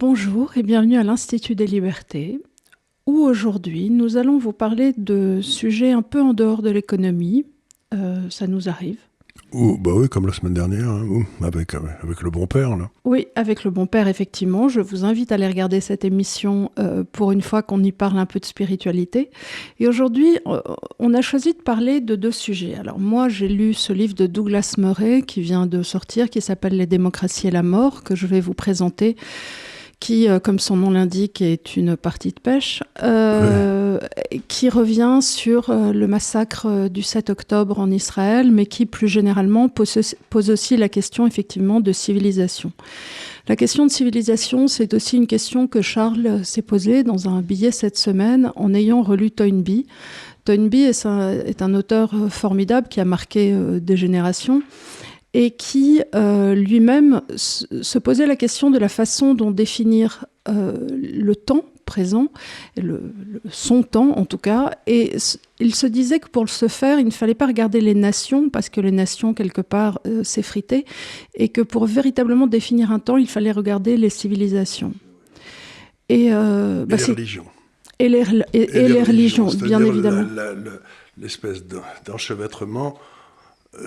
Bonjour et bienvenue à l'Institut des Libertés, où aujourd'hui nous allons vous parler de sujets un peu en dehors de l'économie. Ça nous arrive. Bah oui, comme la semaine dernière, hein, avec le bon père, là. Oui, avec le bon père, effectivement. Je vous invite à aller regarder cette émission pour une fois qu'on y parle un peu de spiritualité. Et aujourd'hui, on a choisi de parler de deux sujets. Alors moi, j'ai lu ce livre de Douglas Murray qui vient de sortir, qui s'appelle « Les démocraties et la mort », que je vais vous présenter, qui, comme son nom l'indique, est une partie de pêche, qui revient sur le massacre du 7 octobre en Israël, mais qui, plus généralement, pose aussi la question, effectivement, de civilisation. La question de civilisation, c'est aussi une question que Charles s'est posée dans un billet cette semaine en ayant relu Toynbee. Toynbee est un auteur formidable qui a marqué des générations, et qui lui-même se posait la question de la façon dont définir le temps présent, son temps en tout cas, et il se disait que pour ce faire, il ne fallait pas regarder les nations, parce que les nations, quelque part, s'effritaient, et que pour véritablement définir un temps, il fallait regarder les civilisations. Et les religions. Et les religions, bien évidemment. L'espèce d'enchevêtrement.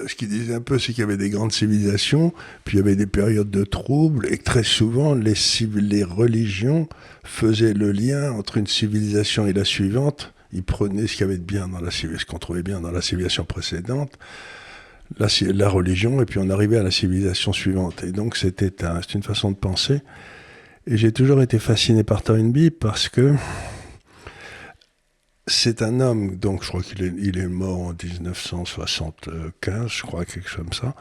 Ce qu'il disait un peu, c'est qu'il y avait des grandes civilisations, puis il y avait des périodes de troubles, et que très souvent, les religions faisaient le lien entre une civilisation et la suivante. Ils prenaient ce qu'il y avait de bien dans ce qu'on trouvait bien dans la civilisation précédente, la religion, et puis on arrivait à la civilisation suivante. Et donc, c'est une façon de penser. Et j'ai toujours été fasciné par Toynbee parce que c'est un homme, donc je crois qu'il est mort en 1975, je crois, quelque chose comme ça.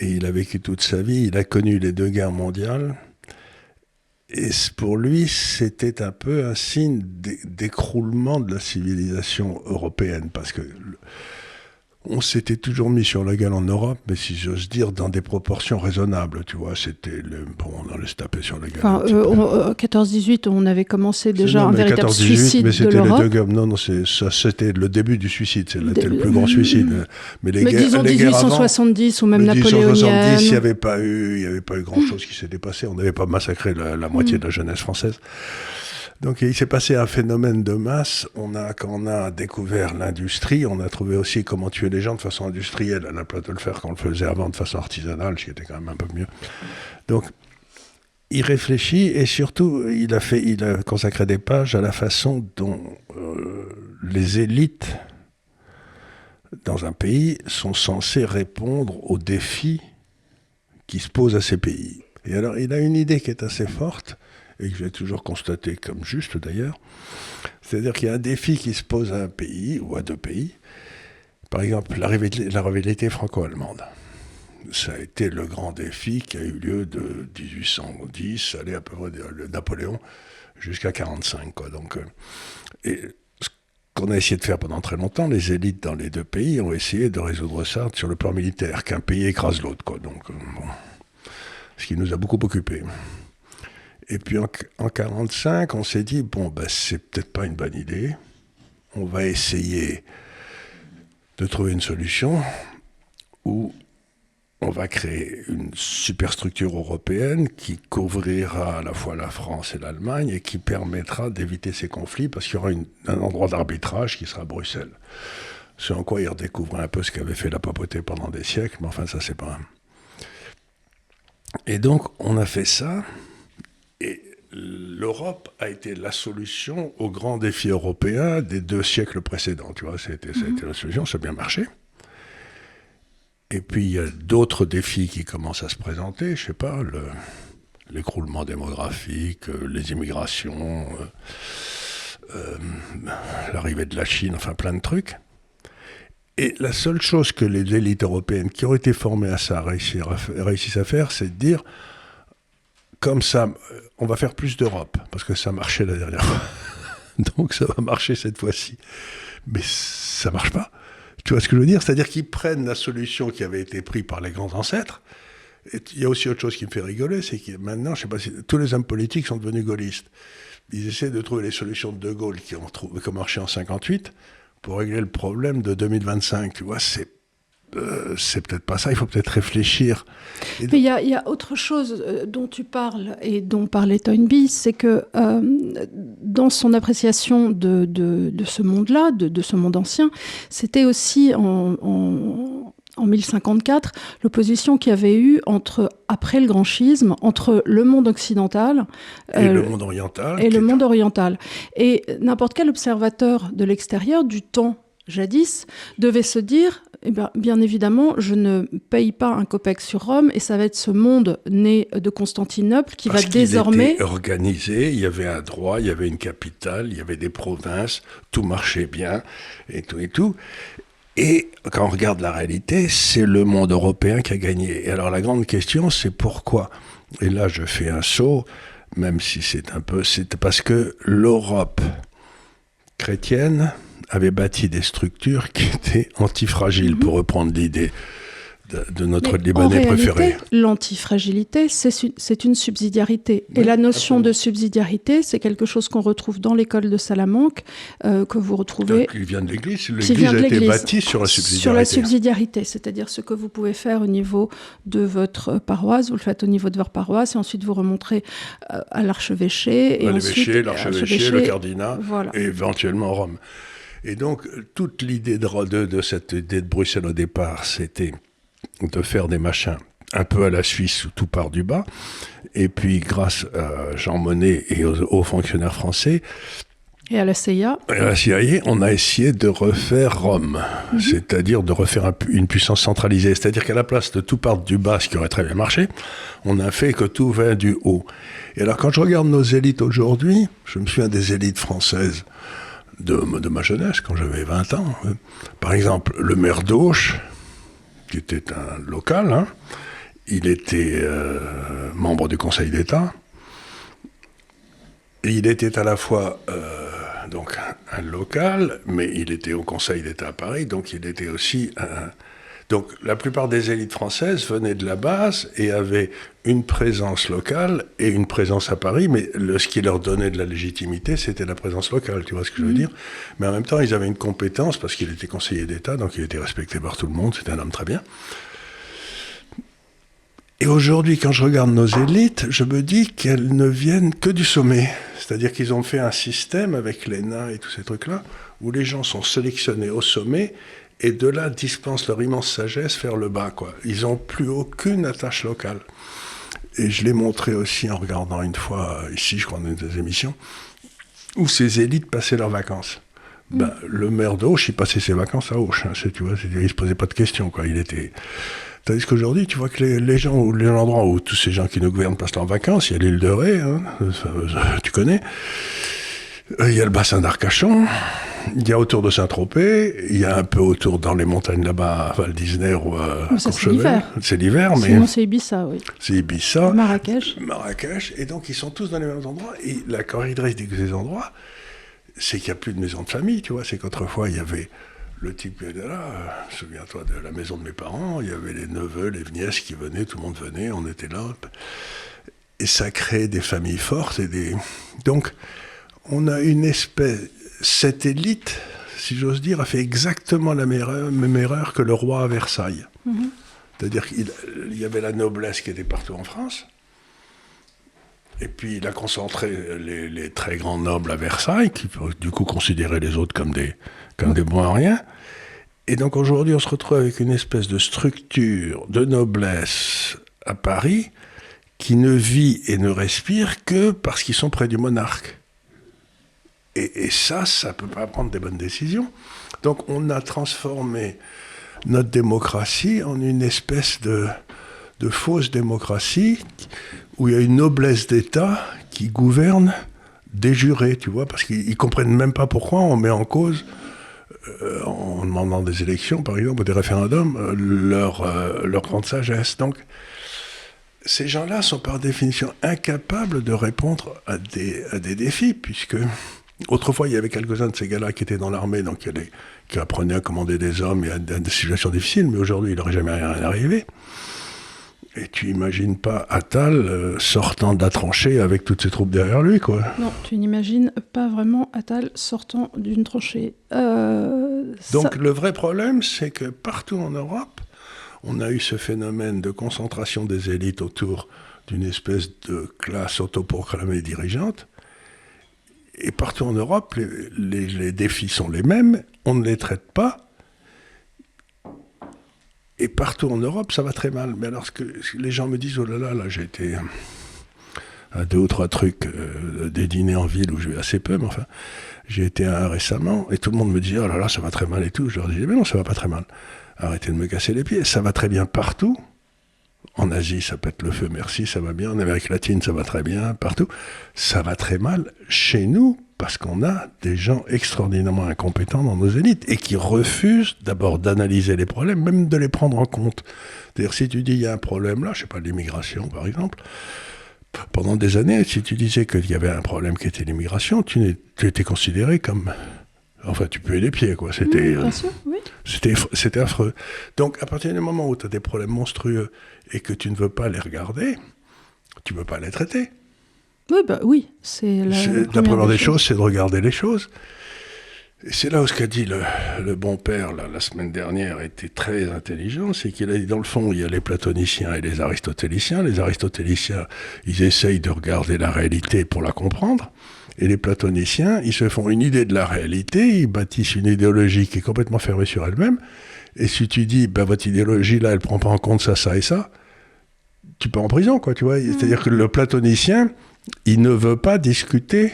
Et il a vécu toute sa vie, il a connu les deux guerres mondiales. Et pour lui, c'était un peu un signe d'écroulement de la civilisation européenne. Parce que on s'était toujours mis sur la gueule en Europe, mais si j'ose dire, dans des proportions raisonnables, tu vois, on allait se taper sur la gueule. Enfin, 14-18, on avait commencé déjà un véritable suicide de l'Europe. Les deux guerres, non, c'était le début du suicide, c'était le plus grand suicide. Mais disons 1870 ou même napoléonienne. 1870, il n'y avait pas eu grand-chose qui s'était passé, on n'avait pas massacré la moitié de la jeunesse française. Donc il s'est passé un phénomène de masse. Quand on a découvert l'industrie, on a trouvé aussi comment tuer les gens de façon industrielle, à la place de le faire quand on le faisait avant de façon artisanale, ce qui était quand même un peu mieux. Donc il réfléchit et surtout il a consacré des pages à la façon dont les élites dans un pays sont censées répondre aux défis qui se posent à ces pays. Et alors il a une idée qui est assez forte, et que j'ai toujours constaté comme juste d'ailleurs, c'est-à-dire qu'il y a un défi qui se pose à un pays, ou à deux pays, par exemple la rivalité franco-allemande. Ça a été le grand défi qui a eu lieu de 1810, allez à peu près de Napoléon, jusqu'à 1945, quoi. Donc, et ce qu'on a essayé de faire pendant très longtemps, les élites dans les deux pays ont essayé de résoudre ça sur le plan militaire, qu'un pays écrase l'autre, quoi. Donc, ce qui nous a beaucoup occupés. Et puis en 1945, on s'est dit, c'est peut-être pas une bonne idée. On va essayer de trouver une solution où on va créer une superstructure européenne qui couvrira à la fois la France et l'Allemagne et qui permettra d'éviter ces conflits parce qu'il y aura un endroit d'arbitrage qui sera Bruxelles. Ce en quoi ils redécouvrent un peu ce qu'avait fait la papauté pendant des siècles, mais enfin ça c'est pas... Et donc on a fait ça. Et l'Europe a été la solution aux grands défis européens des 2 siècles précédents. Tu vois, ça a été la solution, ça a bien marché. Et puis, il y a d'autres défis qui commencent à se présenter. Je sais pas, l'écroulement démographique, les immigrations, l'arrivée de la Chine, enfin plein de trucs. Et la seule chose que les élites européennes qui ont été formées à ça réussissent à faire, c'est de dire... Comme ça, on va faire plus d'Europe, parce que ça marchait la dernière fois. Donc ça va marcher cette fois-ci. Mais ça marche pas. Tu vois ce que je veux dire ? C'est-à-dire qu'ils prennent la solution qui avait été prise par les grands ancêtres. Et il y a aussi autre chose qui me fait rigoler, c'est que maintenant, je sais pas si tous les hommes politiques sont devenus gaullistes. Ils essaient de trouver les solutions de Gaulle qui ont marché en 1958 pour régler le problème de 2025. Tu vois, c'est c'est peut-être pas ça, il faut peut-être réfléchir. Mais il y a autre chose dont tu parles et dont parlait Toynbee, c'est que dans son appréciation de ce monde-là, de ce monde ancien, c'était aussi en 1054 l'opposition qu'il y avait eu après le grand schisme, entre le monde occidental et le monde oriental. Et le monde oriental. Et n'importe quel observateur de l'extérieur du temps jadis devait se dire, eh bien évidemment, je ne paye pas un kopek sur Rome, et ça va être ce monde né de Constantinople qui va désormais... Était organisé, il y avait un droit, il y avait une capitale, il y avait des provinces, tout marchait bien, et tout et tout. Et quand on regarde la réalité, c'est le monde européen qui a gagné. Et alors la grande question, c'est pourquoi ? Et là, je fais un saut, même si c'est parce que l'Europe chrétienne avait bâti des structures qui étaient antifragiles, pour reprendre l'idée de notre Libanais préféré. L'antifragilité, c'est une subsidiarité. Oui, et la notion de subsidiarité, c'est quelque chose qu'on retrouve dans l'école de Salamanque, que vous retrouvez... Qui vient de l'Église. L'Église a été bâtie sur la subsidiarité. Sur la subsidiarité, c'est-à-dire ce que vous pouvez faire au niveau de votre paroisse, vous le faites au niveau de votre paroisse, et ensuite vous remontrez à l'archevêché. L'archevêché, le cardinat, voilà. Et éventuellement Rome. Et donc, toute l'idée de cette idée de Bruxelles au départ, c'était de faire des machins un peu à la Suisse où tout part du bas. Et puis, grâce à Jean Monnet et aux fonctionnaires français, et à la CIA, on a essayé de refaire Rome, c'est-à-dire de refaire une puissance centralisée. C'est-à-dire qu'à la place de tout part du bas, ce qui aurait très bien marché, on a fait que tout vient du haut. Et alors, quand je regarde nos élites aujourd'hui, je me souviens des élites françaises de ma jeunesse, quand j'avais 20 ans. Par exemple, le maire d'Auch, qui était un local, il était membre du Conseil d'État, et il était à la fois donc un local, mais il était au Conseil d'État à Paris, donc il était aussi un... Donc la plupart des élites françaises venaient de la base et avaient une présence locale et une présence à Paris, mais ce qui leur donnait de la légitimité, c'était la présence locale, tu vois ce que je veux dire ? Mais en même temps, ils avaient une compétence, parce qu'il était conseiller d'État, donc il était respecté par tout le monde, c'était un homme très bien. Et aujourd'hui, quand je regarde nos élites, je me dis qu'elles ne viennent que du sommet. C'est-à-dire qu'ils ont fait un système avec l'ENA et tous ces trucs-là, où les gens sont sélectionnés au sommet, et de là dispensent leur immense sagesse vers le bas, quoi. Ils n'ont plus aucune attache locale. Et je l'ai montré aussi en regardant une fois, ici, je crois, dans une des émissions, où ces élites passaient leurs vacances. Le maire d'Auch, il passait ses vacances à Auch. Tu vois, il ne se posait pas de questions, quoi. Il était... Tandis qu'aujourd'hui, tu vois que les endroits où tous ces gens qui nous gouvernent passent leurs vacances, il y a l'île de Ré, tu connais, il y a le bassin d'Arcachon, il y a autour de Saint-Tropez, il y a un peu autour dans les montagnes là-bas, à Val d'Isner ou à Courchevel. C'est l'hiver, mais... Sinon, c'est Ibiza, oui. C'est Ibiza. Marrakech. Et donc, ils sont tous dans les mêmes endroits. Et la caractéristique de ces endroits, c'est qu'il n'y a plus de maison de famille, tu vois. C'est qu'autrefois, il y avait le type qui était là, souviens-toi de la maison de mes parents, il y avait les neveux, les nièces qui venaient, tout le monde venait, on était là. Et ça crée des familles fortes. Donc, on a une espèce... Cette élite, si j'ose dire, a fait exactement la même erreur que le roi à Versailles. C'est-à-dire qu'il y avait la noblesse qui était partout en France, et puis il a concentré les très grands nobles à Versailles, qui du coup considéraient les autres comme des bons à rien. Et donc aujourd'hui, on se retrouve avec une espèce de structure de noblesse à Paris qui ne vit et ne respire que parce qu'ils sont près du monarque. Et ça ne peut pas prendre des bonnes décisions. Donc on a transformé notre démocratie en une espèce de fausse démocratie où il y a une noblesse d'État qui gouverne des jurés, tu vois, parce qu'ils ne comprennent même pas pourquoi on met en cause, en demandant des élections, par exemple, ou des référendums, leur grande sagesse. Donc, ces gens-là sont par définition incapables de répondre à des défis, puisque... Autrefois, il y avait quelques-uns de ces gars-là qui étaient dans l'armée, donc qui apprenaient à commander des hommes et à des situations difficiles, mais aujourd'hui, il n'aurait jamais rien arrivé. Et tu imagines pas Attal sortant de la tranchée avec toutes ses troupes derrière lui, quoi. Non, tu n'imagines pas vraiment Attal sortant d'une tranchée. Donc le vrai problème, c'est que partout en Europe, on a eu ce phénomène de concentration des élites autour d'une espèce de classe autoproclamée dirigeante. Et partout en Europe, les défis sont les mêmes, on ne les traite pas. Et partout en Europe, ça va très mal. Mais alors, les gens me disent, oh là là, j'ai été à 2 ou 3 trucs, des dîners en ville où je vais assez peu, mais enfin, j'ai été à un récemment, et tout le monde me dit, oh là là, ça va très mal et tout. Je leur dis, mais non, ça va pas très mal. Arrêtez de me casser les pieds. Ça va très bien partout. En Asie, ça pète le feu, merci, ça va bien. En Amérique latine, ça va très bien, partout. Ça va très mal chez nous, parce qu'on a des gens extraordinairement incompétents dans nos élites et qui refusent d'abord d'analyser les problèmes, même de les prendre en compte. C'est-à-dire, si tu dis il y a un problème là, je sais pas, l'immigration par exemple, pendant des années, si tu disais qu'il y avait un problème qui était l'immigration, tu étais considéré comme... Enfin, tu puais les pieds, quoi. C'était, bien sûr, oui. C'était affreux. Donc, à partir du moment où tu as des problèmes monstrueux et que tu ne veux pas les regarder, tu ne peux pas les traiter. Oui, c'est la première des choses, c'est de regarder les choses. Et c'est là où ce qu'a dit le bon père la semaine dernière était très intelligent, c'est qu'il a dit, dans le fond, il y a les platoniciens et les aristotéliciens. Les aristotéliciens, ils essayent de regarder la réalité pour la comprendre. Et les platoniciens, ils se font une idée de la réalité, ils bâtissent une idéologie qui est complètement fermée sur elle-même. Et si tu dis, votre idéologie, là, elle prend pas en compte ça, ça et ça, tu pars en prison, quoi, tu vois. C'est-à-dire que le platonicien, il ne veut pas discuter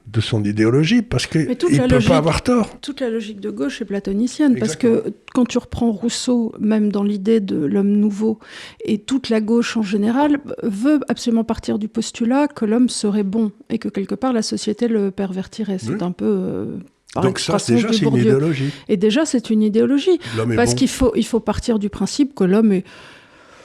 de son idéologie parce qu'il ne peut pas avoir tort. Toute la logique de gauche est platonicienne. Exactement. Parce que quand tu reprends Rousseau, même dans l'idée de l'homme nouveau, et toute la gauche en général veut absolument partir du postulat que l'homme serait bon et que quelque part la société le pervertirait. C'est un peu... Donc ça, déjà, c'est une idéologie. Et déjà, c'est une idéologie. Parce qu'il faut partir du principe que l'homme est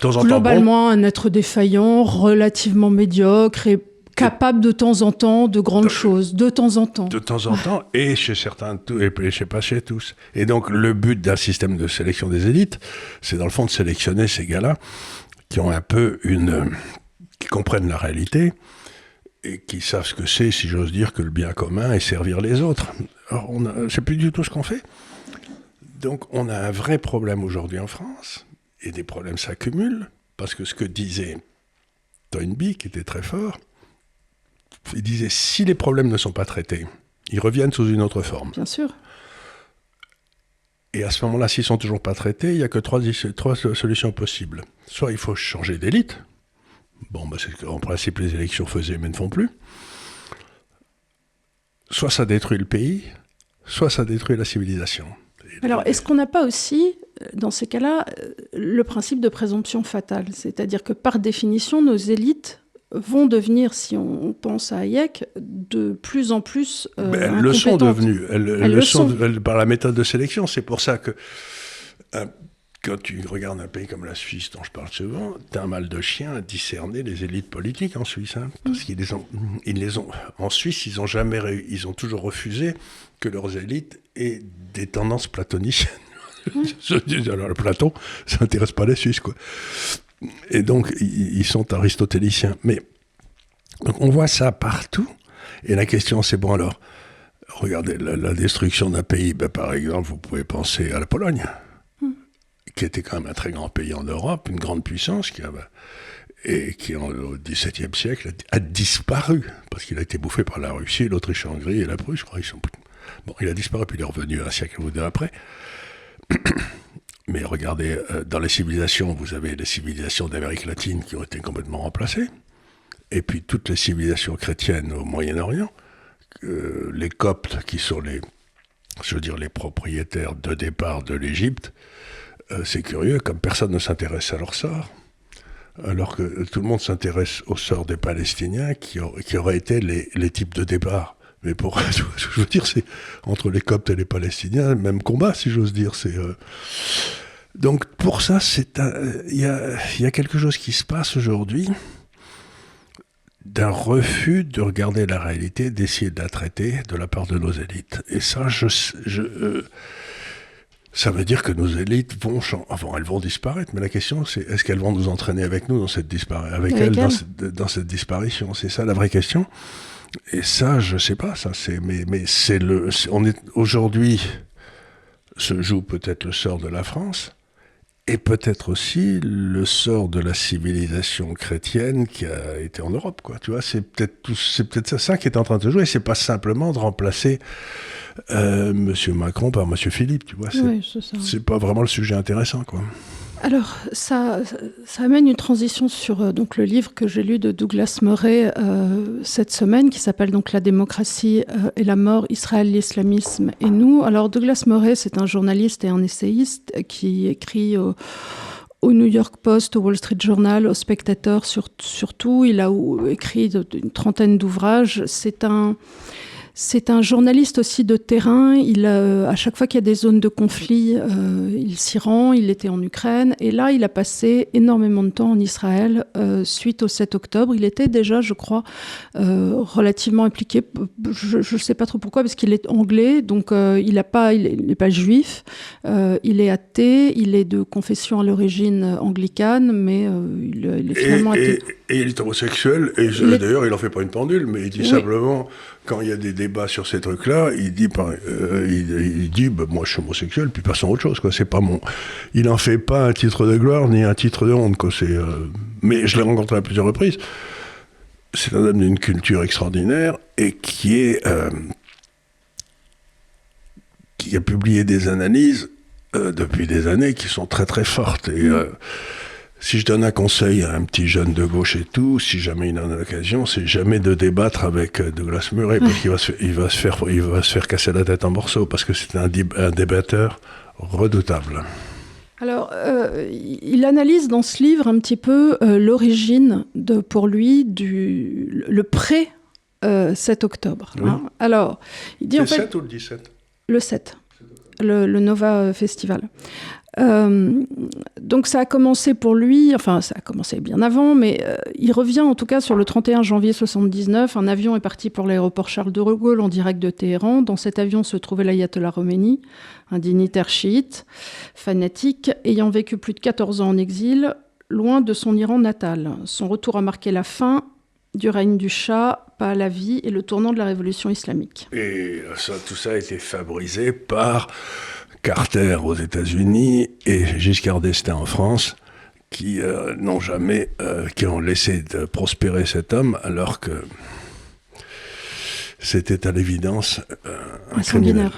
globalement un être défaillant, relativement médiocre et capable de temps en temps de grandes choses, de temps en temps. De temps en temps, et chez certains, et pas chez tous. Et donc, le but d'un système de sélection des élites, c'est dans le fond de sélectionner ces gars-là qui ont un peu qui comprennent la réalité et qui savent ce que c'est, si j'ose dire, que le bien commun et servir les autres. Alors, c'est plus du tout ce qu'on fait. Donc, on a un vrai problème aujourd'hui en France, et des problèmes s'accumulent, parce que ce que disait Toynbee, qui était très fort, il disait, si les problèmes ne sont pas traités, ils reviennent sous une autre forme. Bien sûr. Et à ce moment-là, s'ils ne sont toujours pas traités, il n'y a que trois solutions possibles. Soit il faut changer d'élite. C'est ce qu'en principe les élections faisaient, mais ne font plus. Soit ça détruit le pays, soit ça détruit la civilisation. Alors, est-ce qu'on n'a pas aussi, dans ces cas-là, le principe de présomption fatale ? C'est-à-dire que par définition, nos élites vont devenir, si on pense à Hayek, de plus en plus elles le sont devenues. Elles le sont par la méthode de sélection. C'est pour ça que quand tu regardes un pays comme la Suisse, dont je parle souvent, tu as un mal de chien à discerner les élites politiques en Suisse. Parce qu'ils les ont... En Suisse, ils ont toujours refusé que leurs élites aient des tendances platoniciennes. Alors, le Platon, ça n'intéresse pas les Suisses, quoi. Et donc, ils sont aristotéliciens. Mais donc on voit ça partout. Et la question, c'est bon alors, regardez, la destruction d'un pays, par exemple, vous pouvez penser à la Pologne, qui était quand même un très grand pays en Europe, une grande puissance, qui au XVIIe siècle a disparu, parce qu'il a été bouffé par la Russie, l'Autriche-Hongrie et la Prusse, je crois. Il a disparu, puis il est revenu un siècle ou deux après. Mais regardez, dans les civilisations, vous avez les civilisations d'Amérique latine qui ont été complètement remplacées, et puis toutes les civilisations chrétiennes au Moyen-Orient, les Coptes qui sont les propriétaires de départ de l'Égypte, c'est curieux, comme personne ne s'intéresse à leur sort, alors que tout le monde s'intéresse au sort des Palestiniens qui auraient été les types de départ. Mais je veux dire, c'est entre les Coptes et les Palestiniens, même combat, si j'ose dire. Donc pour ça, il y a quelque chose qui se passe aujourd'hui d'un refus de regarder la réalité, d'essayer de la traiter de la part de nos élites. Et ça, Ça veut dire que nos élites elles vont disparaître, mais la question c'est est-ce qu'elles vont nous entraîner avec nous dans cette dans cette disparition? C'est ça la vraie question. Et ça, je sais pas, aujourd'hui se joue peut-être le sort de la France et peut-être aussi le sort de la civilisation chrétienne qui a été en Europe, quoi. Tu vois, c'est peut-être ça qui est en train de se jouer. C'est pas simplement de remplacer Monsieur Macron par Monsieur Philippe, tu vois. C'est pas vraiment le sujet intéressant, quoi. Alors, ça amène une transition sur donc le livre que j'ai lu de Douglas Murray cette semaine, qui s'appelle donc La démocratie et la mort, Israël, l'islamisme et nous. Alors, Douglas Murray, c'est un journaliste et un essayiste qui écrit au New York Post, au Wall Street Journal, au Spectator, surtout. Il a écrit une trentaine d'ouvrages. C'est un journaliste aussi de terrain. À chaque fois qu'il y a des zones de conflit, il s'y rend. Il était en Ukraine. Et là, il a passé énormément de temps en Israël suite au 7 octobre. Il était déjà, je crois, relativement impliqué. Je ne sais pas trop pourquoi, parce qu'il est anglais. Donc, il n'est pas juif. Il est athée. Il est de confession à l'origine anglicane, mais il est finalement athée. Et il est homosexuel. Et d'ailleurs, il n'en fait pas une pendule, mais il dit simplement... Quand il y a des débats sur ces trucs-là, il dit moi je suis homosexuel, puis passons à autre chose, quoi. C'est pas il en fait pas un titre de gloire ni un titre de honte, quoi. Mais je l'ai rencontré à plusieurs reprises. C'est un homme d'une culture extraordinaire et qui a publié des analyses depuis des années qui sont très très fortes. Et si je donne un conseil à un petit jeune de gauche et tout, si jamais il en a l'occasion, c'est jamais de débattre avec Douglas Murray, parce qu'il va se faire casser la tête en morceaux, parce que c'est un débatteur redoutable. Alors, il analyse dans ce livre un petit peu l'origine, pour lui, le pré-7 octobre. Oui. Hein. Alors, il dit c'est en fait... le 7 ou le 17 ? Le 7, le Nova Festival. Donc ça a commencé pour lui, ça a commencé bien avant, mais il revient en tout cas sur le 31 janvier 1979. Un avion est parti pour l'aéroport Charles de Gaulle en direct de Téhéran. Dans cet avion se trouvait l'ayatollah Khomeini, un dignitaire chiite, fanatique, ayant vécu plus de 14 ans en exil, loin de son Iran natal. Son retour a marqué la fin du règne du Shah, Pahlavi et le tournant de la révolution islamique. Et tout ça a été favorisé par Carter aux États-Unis et Giscard d'Estaing en France, qui qui ont laissé de prospérer cet homme, alors que c'était à l'évidence un criminel.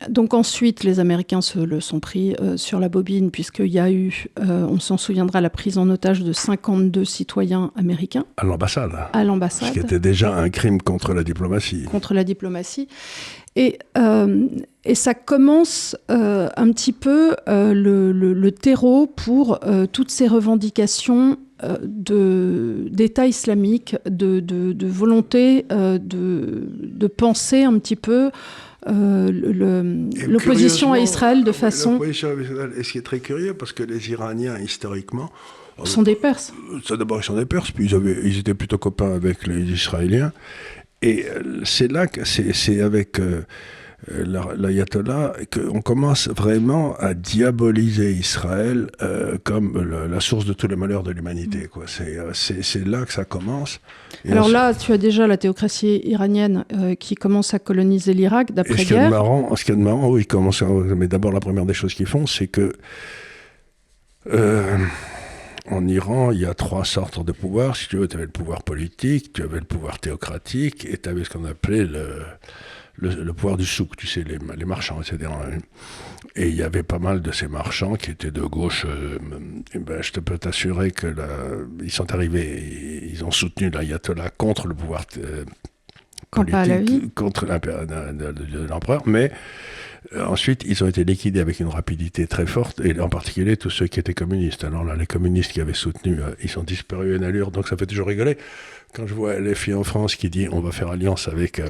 Donc ensuite, les Américains se le sont pris sur la bobine, puisqu'il y a eu, on s'en souviendra, la prise en otage de 52 citoyens américains. À l'ambassade. Ce qui était déjà un crime contre la diplomatie. Et ça commence un petit peu le terreau pour toutes ces revendications d'État islamique, de volonté de penser un petit peu l'opposition à Israël de façon... L'opposition à Israël, et ce qui est très curieux, parce que les Iraniens, historiquement... sont des Perses. D'abord, ils sont des Perses, puis ils étaient plutôt copains avec les Israéliens. Et c'est là que c'est avec l'ayatollah qu'on commence vraiment à diaboliser Israël comme la source de tous les malheurs de l'humanité, quoi. C'est là que ça commence. Et alors là, tu as déjà la théocratie iranienne qui commence à coloniser l'Irak d'après-guerre. Ce qu'il y a de marrant, oui, mais d'abord la première des choses qu'ils font, c'est que en Iran, il y a 3 sortes de pouvoirs. Si tu veux, tu avais le pouvoir politique, tu avais le pouvoir théocratique, et tu avais ce qu'on appelait le pouvoir du souk, tu sais, les marchands, etc. Et il y avait pas mal de ces marchands qui étaient de gauche. Je peux t'assurer que ils sont arrivés, ils ont soutenu l'ayatollah contre le pouvoir politique, contre l'empereur, mais ensuite, ils ont été liquidés avec une rapidité très forte, et en particulier tous ceux qui étaient communistes. Alors là, les communistes qui avaient soutenu, ils sont disparus à une allure, donc ça fait toujours rigoler. Quand je vois LFI en France qui dit on va faire alliance avec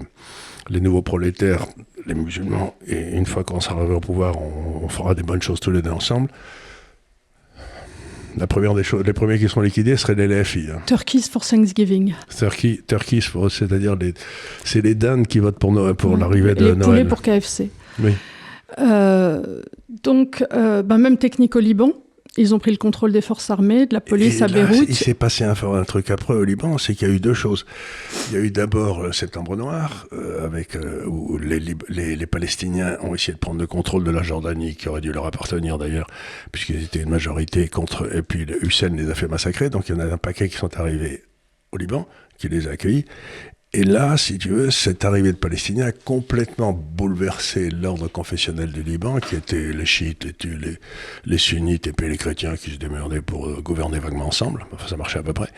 les nouveaux prolétaires, les musulmans, et une fois qu'on sera arrivé au pouvoir, on fera des bonnes choses tous les deux ensemble. La première des choses, les premiers qui seront liquidés seraient les LFI. Hein. Turkeys for Thanksgiving. Turkeys, c'est-à-dire c'est les dindes qui votent pour l'arrivée de Noël. Les poulets pour KFC. Oui. Donc, même technique au Liban. Ils ont pris le contrôle des forces armées, de la police à Beyrouth. Il s'est passé un truc après au Liban, c'est qu'il y a eu deux choses. Il y a eu d'abord le Septembre Noir, où les Palestiniens ont essayé de prendre le contrôle de la Jordanie, qui aurait dû leur appartenir d'ailleurs, puisqu'ils étaient une majorité contre. Et puis Hussein les a fait massacrer, donc il y en a un paquet qui sont arrivés au Liban, qui les a accueillis. Et là, si tu veux, cette arrivée de Palestiniens a complètement bouleversé l'ordre confessionnel du Liban, qui était les chiites, les sunnites et puis les chrétiens qui se démerdaient pour gouverner vaguement ensemble. Enfin, ça marchait à peu près.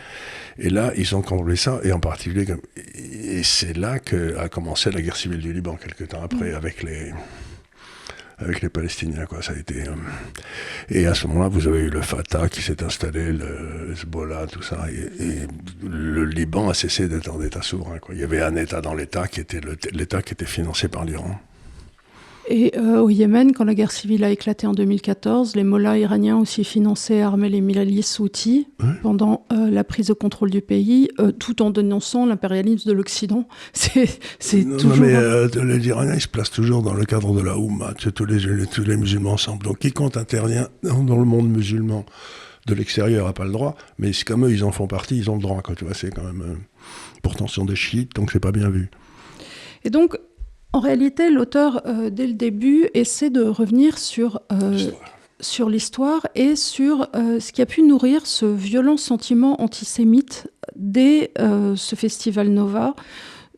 Et là, ils ont contrôlé ça, et en particulier, et c'est là qu'a commencé la guerre civile du Liban, quelque temps après, avec les Palestiniens, quoi. Ça a été. Et à ce moment-là, vous avez eu le Fatah qui s'est installé, le Hezbollah, tout ça, et le Liban a cessé d'être en État souverain, quoi. Il y avait un État dans l'État qui était l'État qui était financé par l'Iran. Et au Yémen, quand la guerre civile a éclaté en 2014, les mollahs iraniens aussi finançaient et armaient les milices houthis pendant la prise de contrôle du pays, tout en dénonçant l'impérialisme de l'Occident. C'est toujours... Non, mais les Iraniens, ils se placent toujours dans le cadre de la Oumma, tous les musulmans ensemble. Donc quiconque intervient dans le monde musulman de l'extérieur n'a pas le droit, mais c'est comme eux, ils en font partie, ils ont le droit, quoi. Tu vois, c'est quand même... pourtant, ce sont des chiites, donc c'est pas bien vu. Et donc, en réalité, l'auteur, dès le début, essaie de revenir sur l'histoire et sur ce qui a pu nourrir ce violent sentiment antisémite dès ce festival Nova,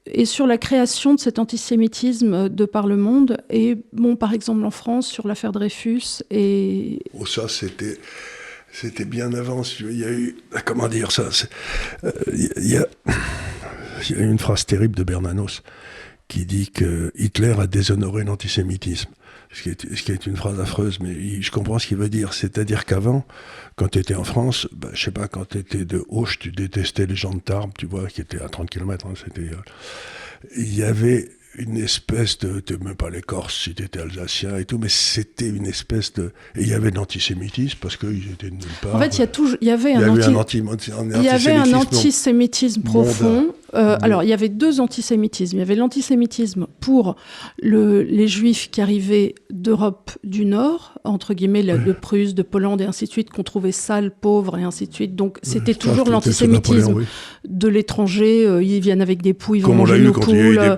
et sur la création de cet antisémitisme de par le monde. Et bon, par exemple en France, sur l'affaire Dreyfus. Et... Oh, ça, c'était bien avant. Il y a eu... Comment dire ça, il y a une phrase terrible de Bernanos qui dit que Hitler a déshonoré l'antisémitisme. Ce qui est une phrase affreuse, mais je comprends ce qu'il veut dire. C'est-à-dire qu'avant, quand tu étais en France, je sais pas, quand tu étais de Auch, tu détestais les gens de Tarbes, tu vois, qui étaient à 30 km. Il y avait une espèce de... même pas les Corses, si tu étais alsacien et tout, mais c'était une espèce de... Et il y avait de l'antisémitisme, parce qu'ils étaient de nulle part. En fait, il y avait un antisémitisme profond. Alors, il y avait deux antisémitismes. Il y avait l'antisémitisme pour les Juifs qui arrivaient d'Europe du Nord, entre guillemets, de Prusse, de Pologne, et ainsi de suite, qu'on trouvait sales, pauvres, et ainsi de suite. Donc, c'était toujours l'antisémitisme de l'étranger. Ils viennent avec des poux, ils vont manger nos poules.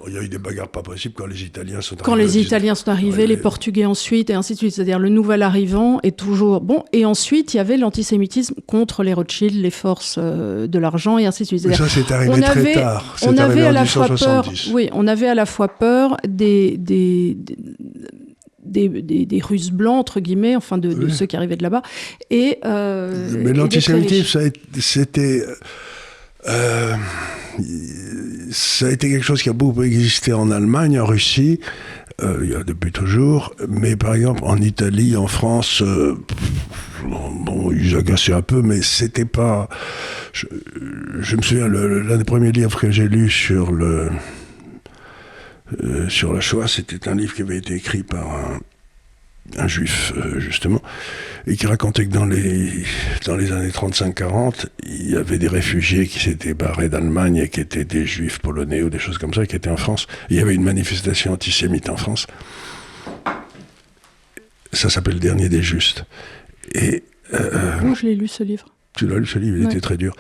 Il y a eu des bagarres pas possibles quand les Italiens sont arrivés. Quand les Italiens sont arrivés, les Portugais ensuite, et ainsi de suite. C'est-à-dire, le nouvel arrivant est toujours... Bon, et ensuite, il y avait l'antisémitisme contre les Rothschild, les forces de l'argent, et ainsi de suite. Mais ça, c'est arrivé très tard. On avait à la fois peur... Oui, on avait à la fois peur des Russes blancs, entre guillemets, enfin de ceux qui arrivaient de là-bas. Mais l'antisémitisme, ça a été quelque chose qui a beaucoup existé en Allemagne, en Russie, il y a depuis toujours, mais par exemple en Italie, en France, ils agaçaient un peu, mais c'était pas... Je me souviens, l'un des premiers livres que j'ai lu sur la Shoah, c'était un livre qui avait été écrit par un juif, justement, et qui racontait que dans les années 35-40, il y avait des réfugiés qui s'étaient barrés d'Allemagne et qui étaient des juifs polonais ou des choses comme ça, qui étaient en France. Il y avait une manifestation antisémite en France. Ça s'appelle Le Dernier des Justes. Et moi, je l'ai lu, ce livre. Tu l'as lu, ce livre, il était très dur.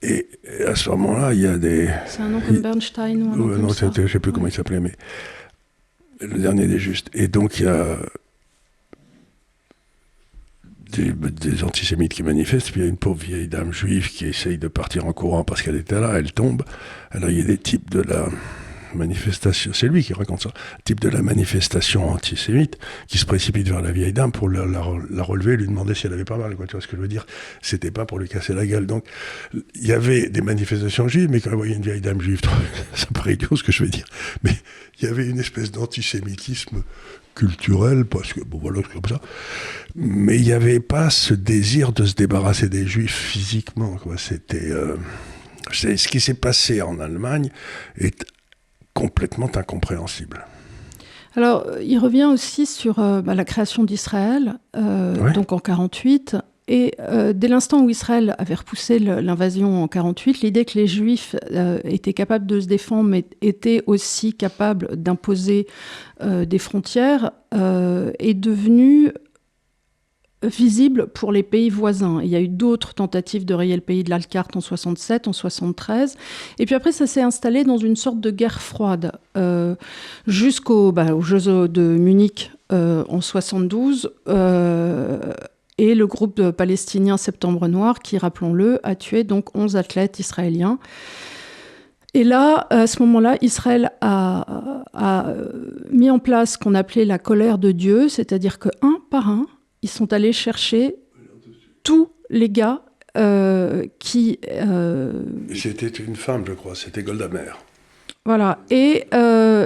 Et à ce moment-là, il y a des... C'est un nom comme Bernstein ou un nom comme ça. Je ne sais plus comment il s'appelait, mais Le Dernier des Justes. Et donc, il y a des antisémites qui manifestent, puis il y a une pauvre vieille dame juive qui essaye de partir en courant parce qu'elle était là, elle tombe. Alors, il y a des types de la manifestation, c'est lui qui raconte ça, type de la manifestation antisémite qui se précipite vers la vieille dame pour la relever, lui demander si elle avait pas mal, quoi. Tu vois ce que je veux dire? C'était pas pour lui casser la gueule. Donc il y avait des manifestations juives, mais quand on voyait une vieille dame juive, ça paraît idiot ce que je veux dire, mais il y avait une espèce d'antisémitisme culturel, parce que bon voilà, c'est comme ça, mais il n'y avait pas ce désir de se débarrasser des juifs physiquement, quoi. C'était ce qui s'est passé en Allemagne est complètement incompréhensible. Alors, il revient aussi sur la création d'Israël, donc en 1948, Et dès l'instant où Israël avait repoussé l'invasion en 1948, l'idée que les Juifs étaient capables de se défendre, mais étaient aussi capables d'imposer des frontières, est devenue visible pour les pays voisins. Il y a eu d'autres tentatives de rayer le pays de la carte en 67, en 73. Et puis après, ça s'est installé dans une sorte de guerre froide jusqu'aux Jeux de Munich en 72. Et le groupe palestinien Septembre Noir, qui, rappelons-le, a tué donc 11 athlètes israéliens. Et là, à ce moment-là, Israël a mis en place ce qu'on appelait la colère de Dieu, c'est-à-dire que un par un, ils sont allés chercher tous les gars qui... C'était une femme, je crois, c'était Golda Meir. Voilà, et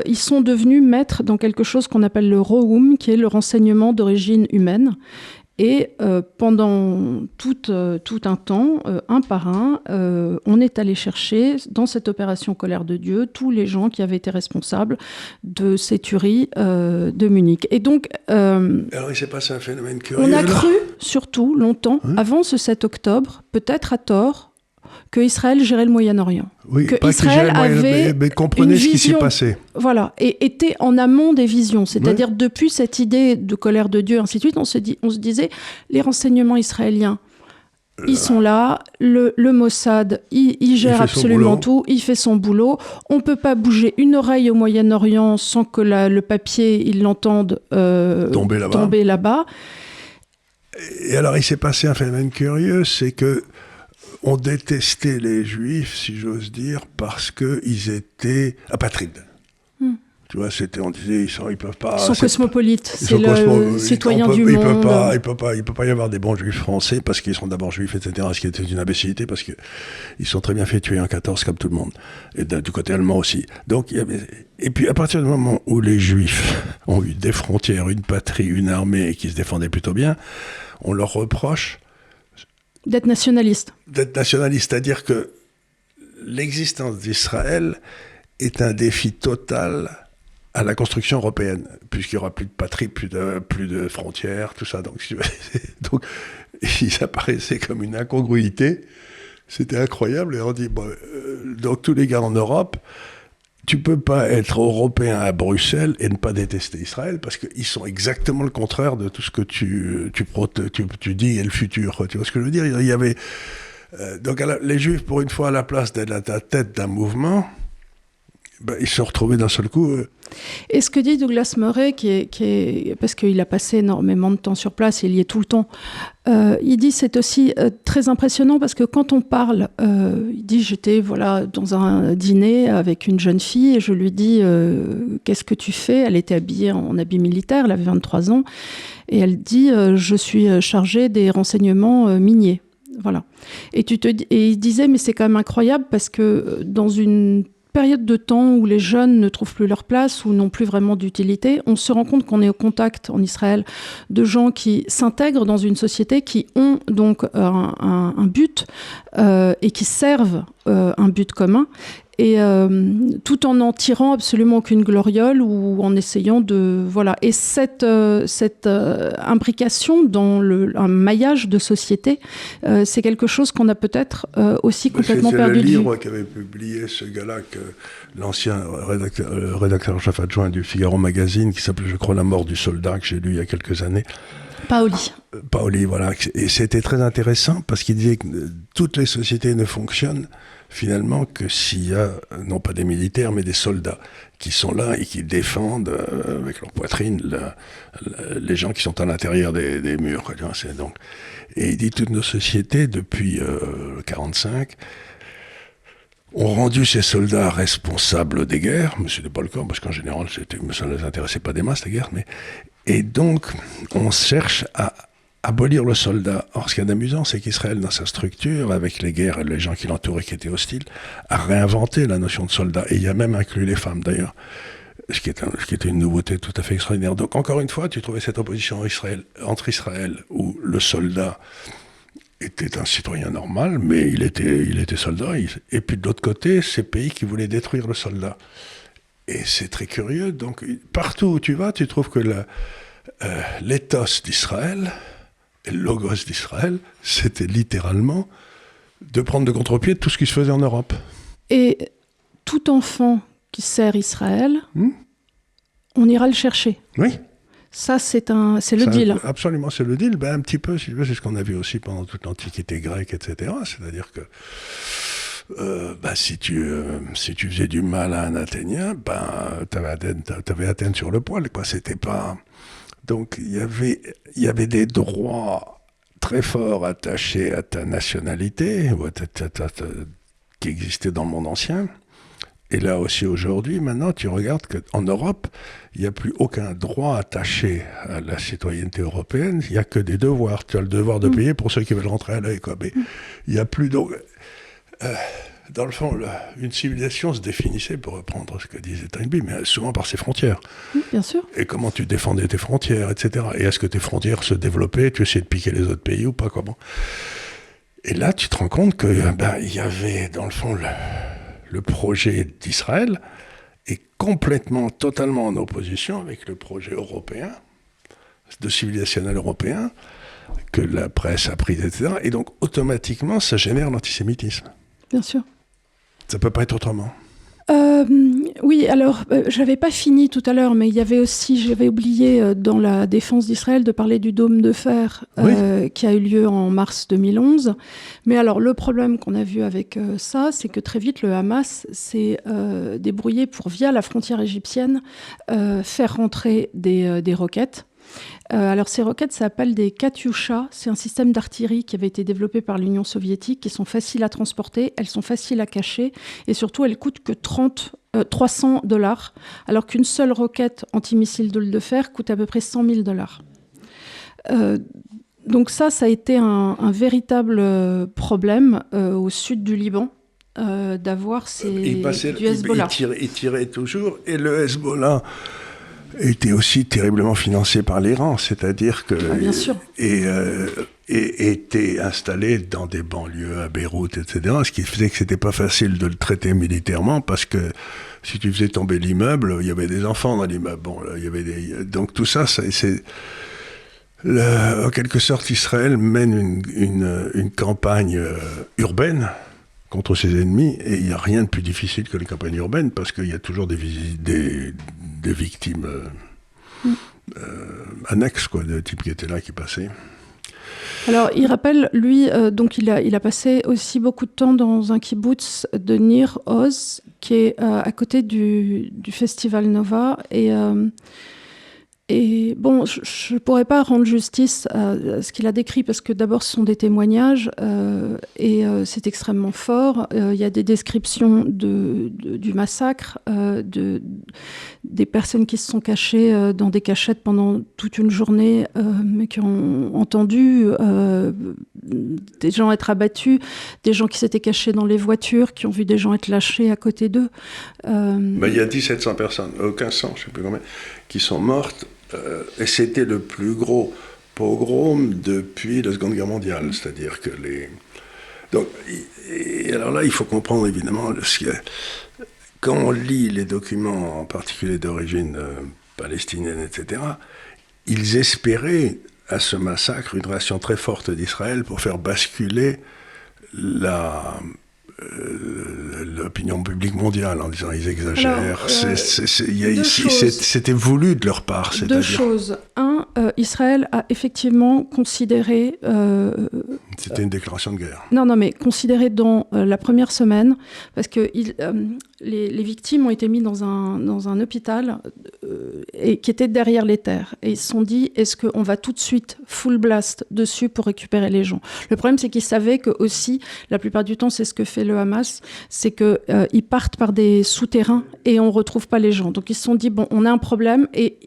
ils sont devenus maîtres dans quelque chose qu'on appelle le Rohum, qui est le renseignement d'origine humaine. Et pendant tout un temps, un par un, on est allé chercher, dans cette opération Colère de Dieu, tous les gens qui avaient été responsables de ces tueries de Munich. Et donc, alors il s'est passé un phénomène curieux. On a cru, surtout, longtemps, avant ce 7 octobre, peut-être à tort, que Israël gérait le Moyen-Orient. Oui, que pas Israël avait mais comprenez ce qui s'y passait. Voilà, et était en amont des visions. C'est-à-dire, depuis cette idée de colère de Dieu, ainsi de suite, on se disait, les renseignements israéliens, ils sont là, le Mossad, il gère absolument tout, il fait son boulot. On ne peut pas bouger une oreille au Moyen-Orient sans que le papier, il l'entende tomber là-bas. Et alors, il s'est passé un phénomène curieux, c'est que on détestait les Juifs, si j'ose dire, parce qu'ils étaient apatrides. Tu vois, on disait, ils peuvent pas... Ils sont cosmopolites, c'est le citoyen du monde. Il peut pas y avoir des bons Juifs français parce qu'ils sont d'abord Juifs, etc., ce qui était une imbécilité parce qu'ils sont très bien fait tuer en 14 comme tout le monde. Et du côté allemand aussi. Donc, et puis, à partir du moment où les Juifs ont eu des frontières, une patrie, une armée et qui se défendaient plutôt bien, on leur reproche d'être nationaliste. C'est-à-dire que l'existence d'Israël est un défi total à la construction européenne, puisqu'il n'y aura plus de patrie, plus de frontières, tout ça. Donc, il apparaissait comme une incongruité. C'était incroyable. Et on dit, donc tous les gars en Europe, tu ne peux pas être européen à Bruxelles et ne pas détester Israël, parce qu'ils sont exactement le contraire de tout ce que tu dis est le futur. Tu vois ce que je veux dire ? Il y avait... donc les Juifs, pour une fois, à la place d'être à la tête d'un mouvement, ils se sont retrouvés d'un seul coup... Et ce que dit Douglas Murray, parce qu'il a passé énormément de temps sur place, il y est tout le temps, il dit c'est aussi très impressionnant parce que quand on parle, il dit j'étais dans un dîner avec une jeune fille et je lui dis qu'est-ce que tu fais ? Elle était habillée en habit militaire, elle avait 23 ans, et elle dit je suis chargée des renseignements miniers. Voilà. Et il disait mais c'est quand même incroyable parce que dans une période de temps où les jeunes ne trouvent plus leur place ou n'ont plus vraiment d'utilité, on se rend compte qu'on est au contact en Israël de gens qui s'intègrent dans une société, qui ont donc un but et qui servent un but commun. Et tout en tirant absolument aucune gloriole ou en essayant de... Voilà. Et cette imbrication dans un maillage de société, c'est quelque chose qu'on a peut-être aussi complètement perdu de vue. C'est le livre qu'avait publié ce gars-là, l'ancien rédacteur en chef adjoint du Figaro Magazine, qui s'appelait, je crois, La mort du soldat, que j'ai lu il y a quelques années. Paoli, voilà. Et c'était très intéressant parce qu'il disait que toutes les sociétés ne fonctionnent finalement que s'il y a, non pas des militaires, mais des soldats qui sont là et qui défendent avec leur poitrine les gens qui sont à l'intérieur des murs. Et il dit toutes nos sociétés, depuis 1945, ont rendu ces soldats responsables des guerres, mais ce n'était pas le cas, parce qu'en général, ça ne les intéressait pas des masses, la guerre, et donc, on cherche à abolir le soldat. Or, ce qui est amusant, c'est qu'Israël, dans sa structure, avec les guerres et les gens qui l'entouraient qui étaient hostiles, a réinventé la notion de soldat. Et il y a même inclus les femmes, d'ailleurs. Ce qui était une nouveauté tout à fait extraordinaire. Donc, encore une fois, tu trouvais cette opposition entre Israël, où le soldat était un citoyen normal, mais il était soldat. Et puis, de l'autre côté, ces pays qui voulaient détruire le soldat. Et c'est très curieux. Donc, partout où tu vas, tu trouves que l'éthos d'Israël Et le logos d'Israël, c'était littéralement de prendre de contre-pied tout ce qui se faisait en Europe. Et tout enfant qui sert Israël, on ira le chercher. Oui. Ça, c'est le deal. Absolument, c'est le deal. Un petit peu, si tu veux, c'est ce qu'on a vu aussi pendant toute l'Antiquité grecque, etc. C'est-à-dire que si tu faisais du mal à un Athénien, t'avais Athènes sur le poil, quoi. C'était pas... Donc, il y avait des droits très forts attachés à ta nationalité, qui existaient dans le monde ancien. Et là aussi, aujourd'hui, maintenant, tu regardes qu'en Europe, il n'y a plus aucun droit attaché à la citoyenneté européenne. Il n'y a que des devoirs. Tu as le devoir de payer pour ceux qui veulent rentrer à l'œil, quoi. Mais il n'y a plus... Donc, dans le fond, une civilisation se définissait, pour reprendre ce que disait Toynbee, mais souvent par ses frontières. Oui, bien sûr. Et comment tu défendais tes frontières, etc. Et est-ce que tes frontières se développaient? Tu essayais de piquer les autres pays ou pas, quoi. Bon. Et là, tu te rends compte qu'il y avait, dans le fond, le projet d'Israël est complètement, totalement en opposition avec le projet européen, de civilisationnel européen, que la presse a pris, etc. Et donc, automatiquement, ça génère l'antisémitisme. Bien sûr. Ça peut pas être autrement. Oui, alors, j'avais pas fini tout à l'heure, mais il y avait aussi, j'avais oublié dans la défense d'Israël de parler du dôme de fer qui a eu lieu en mars 2011. Mais alors, le problème qu'on a vu avec ça, c'est que très vite, le Hamas s'est débrouillé pour, via la frontière égyptienne, faire rentrer des roquettes. Alors ces roquettes s'appellent des Katyusha, c'est un système d'artillerie qui avait été développé par l'Union soviétique, qui sont faciles à transporter, elles sont faciles à cacher et surtout elles coûtent que $300, alors qu'une seule roquette antimissile de fer coûte à peu près $100,000. Donc ça a été un véritable problème au sud du Liban. D'avoir du Hezbollah. Il tirait toujours, et le Hezbollah était aussi terriblement financé par l'Iran, c'est-à-dire que bien sûr. Et était installé dans des banlieues à Beyrouth, etc. Ce qui faisait que c'était pas facile de le traiter militairement, parce que si tu faisais tomber l'immeuble, il y avait des enfants dans l'immeuble. Bon, là, il y avait donc tout ça, c'est en quelque sorte, Israël mène une campagne urbaine contre ses ennemis, et il n'y a rien de plus difficile que les campagnes urbaines, parce qu'il y a toujours des victimes annexes, quoi, de types qui étaient là, qui passaient. Alors, il rappelle, lui, donc il a passé aussi beaucoup de temps dans un kibbutz de Nir Oz, qui est à côté du Festival Nova, et bon, je ne pourrais pas rendre justice à ce qu'il a décrit, parce que d'abord, ce sont des témoignages, et c'est extrêmement fort. Il y a des descriptions du massacre, des personnes qui se sont cachées dans des cachettes pendant toute une journée, mais qui ont entendu des gens être abattus, des gens qui s'étaient cachés dans les voitures, qui ont vu des gens être lâchés à côté d'eux. Il y a 1700 personnes, 1500, je ne sais plus combien, qui sont mortes. Et c'était le plus gros pogrom depuis la Seconde Guerre mondiale. C'est-à-dire que Donc, et alors là, il faut comprendre évidemment quand on lit les documents, en particulier d'origine palestinienne, etc., ils espéraient à ce massacre une réaction très forte d'Israël pour faire basculer l'opinion publique mondiale, en disant ils exagèrent. C'était voulu de leur part. Deux choses. Un, Israël a effectivement considéré... C'était une déclaration de guerre. Non, mais considéré dans la première semaine, parce que les victimes ont été mises dans un hôpital et qui était derrière les terres. Et ils se sont dit, est-ce qu'on va tout de suite full blast dessus pour récupérer les gens? Le problème, c'est qu'ils savaient que aussi, la plupart du temps, c'est ce que fait le Hamas, c'est qu'ils partent par des souterrains et on ne retrouve pas les gens. Donc ils se sont dit, bon, on a un problème et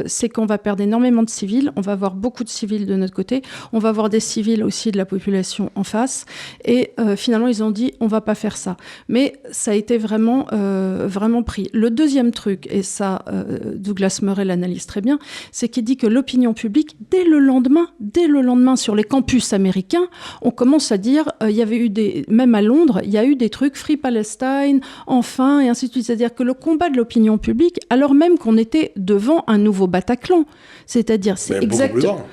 c'est qu'on va perdre énormément de civils, on va avoir beaucoup de civils de notre côté, on va avoir des civils aussi de la population en face. Et finalement, ils ont dit, on ne va pas faire ça. Mais ça a été vraiment, vraiment pris. Le deuxième truc, et ça, Douglas Murray l'analyse très bien, c'est qu'il dit que l'opinion publique, dès le lendemain, sur les campus américains, on commence à dire, il y avait eu même à Londres, il y a eu des trucs Free Palestine, enfin, et ainsi de suite. C'est-à-dire que le combat de l'opinion publique, alors même qu'on était devant un nouveau Bataclan, c'est-à-dire, c'est exactement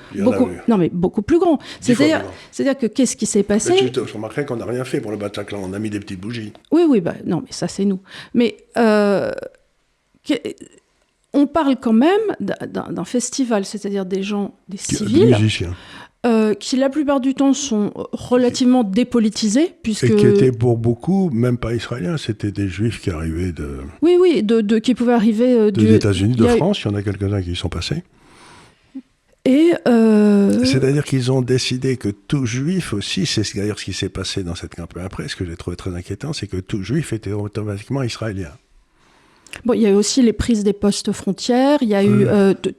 beaucoup plus grand. C'est-à-dire que qu'est-ce qui s'est passé? Je remarquerai qu'on n'a rien fait pour le Bataclan, on a mis des petites bougies. Oui, non, mais ça c'est nous. Mais on parle quand même d'un festival, c'est-à-dire des gens, des civils, des musiciens. Qui la plupart du temps sont relativement dépolitisés, puisque... Et qui étaient pour beaucoup, même pas israéliens, c'était des juifs qui arrivaient de... Oui, qui pouvaient arriver... des États-Unis, de France, il y en a quelques-uns qui y sont passés. Et c'est-à-dire qu'ils ont décidé que tout juif aussi, c'est d'ailleurs ce qui s'est passé dans cette campagne après, ce que j'ai trouvé très inquiétant, c'est que tout juif était automatiquement israélien. Bon, il y a eu aussi les prises des postes frontières, il y a eu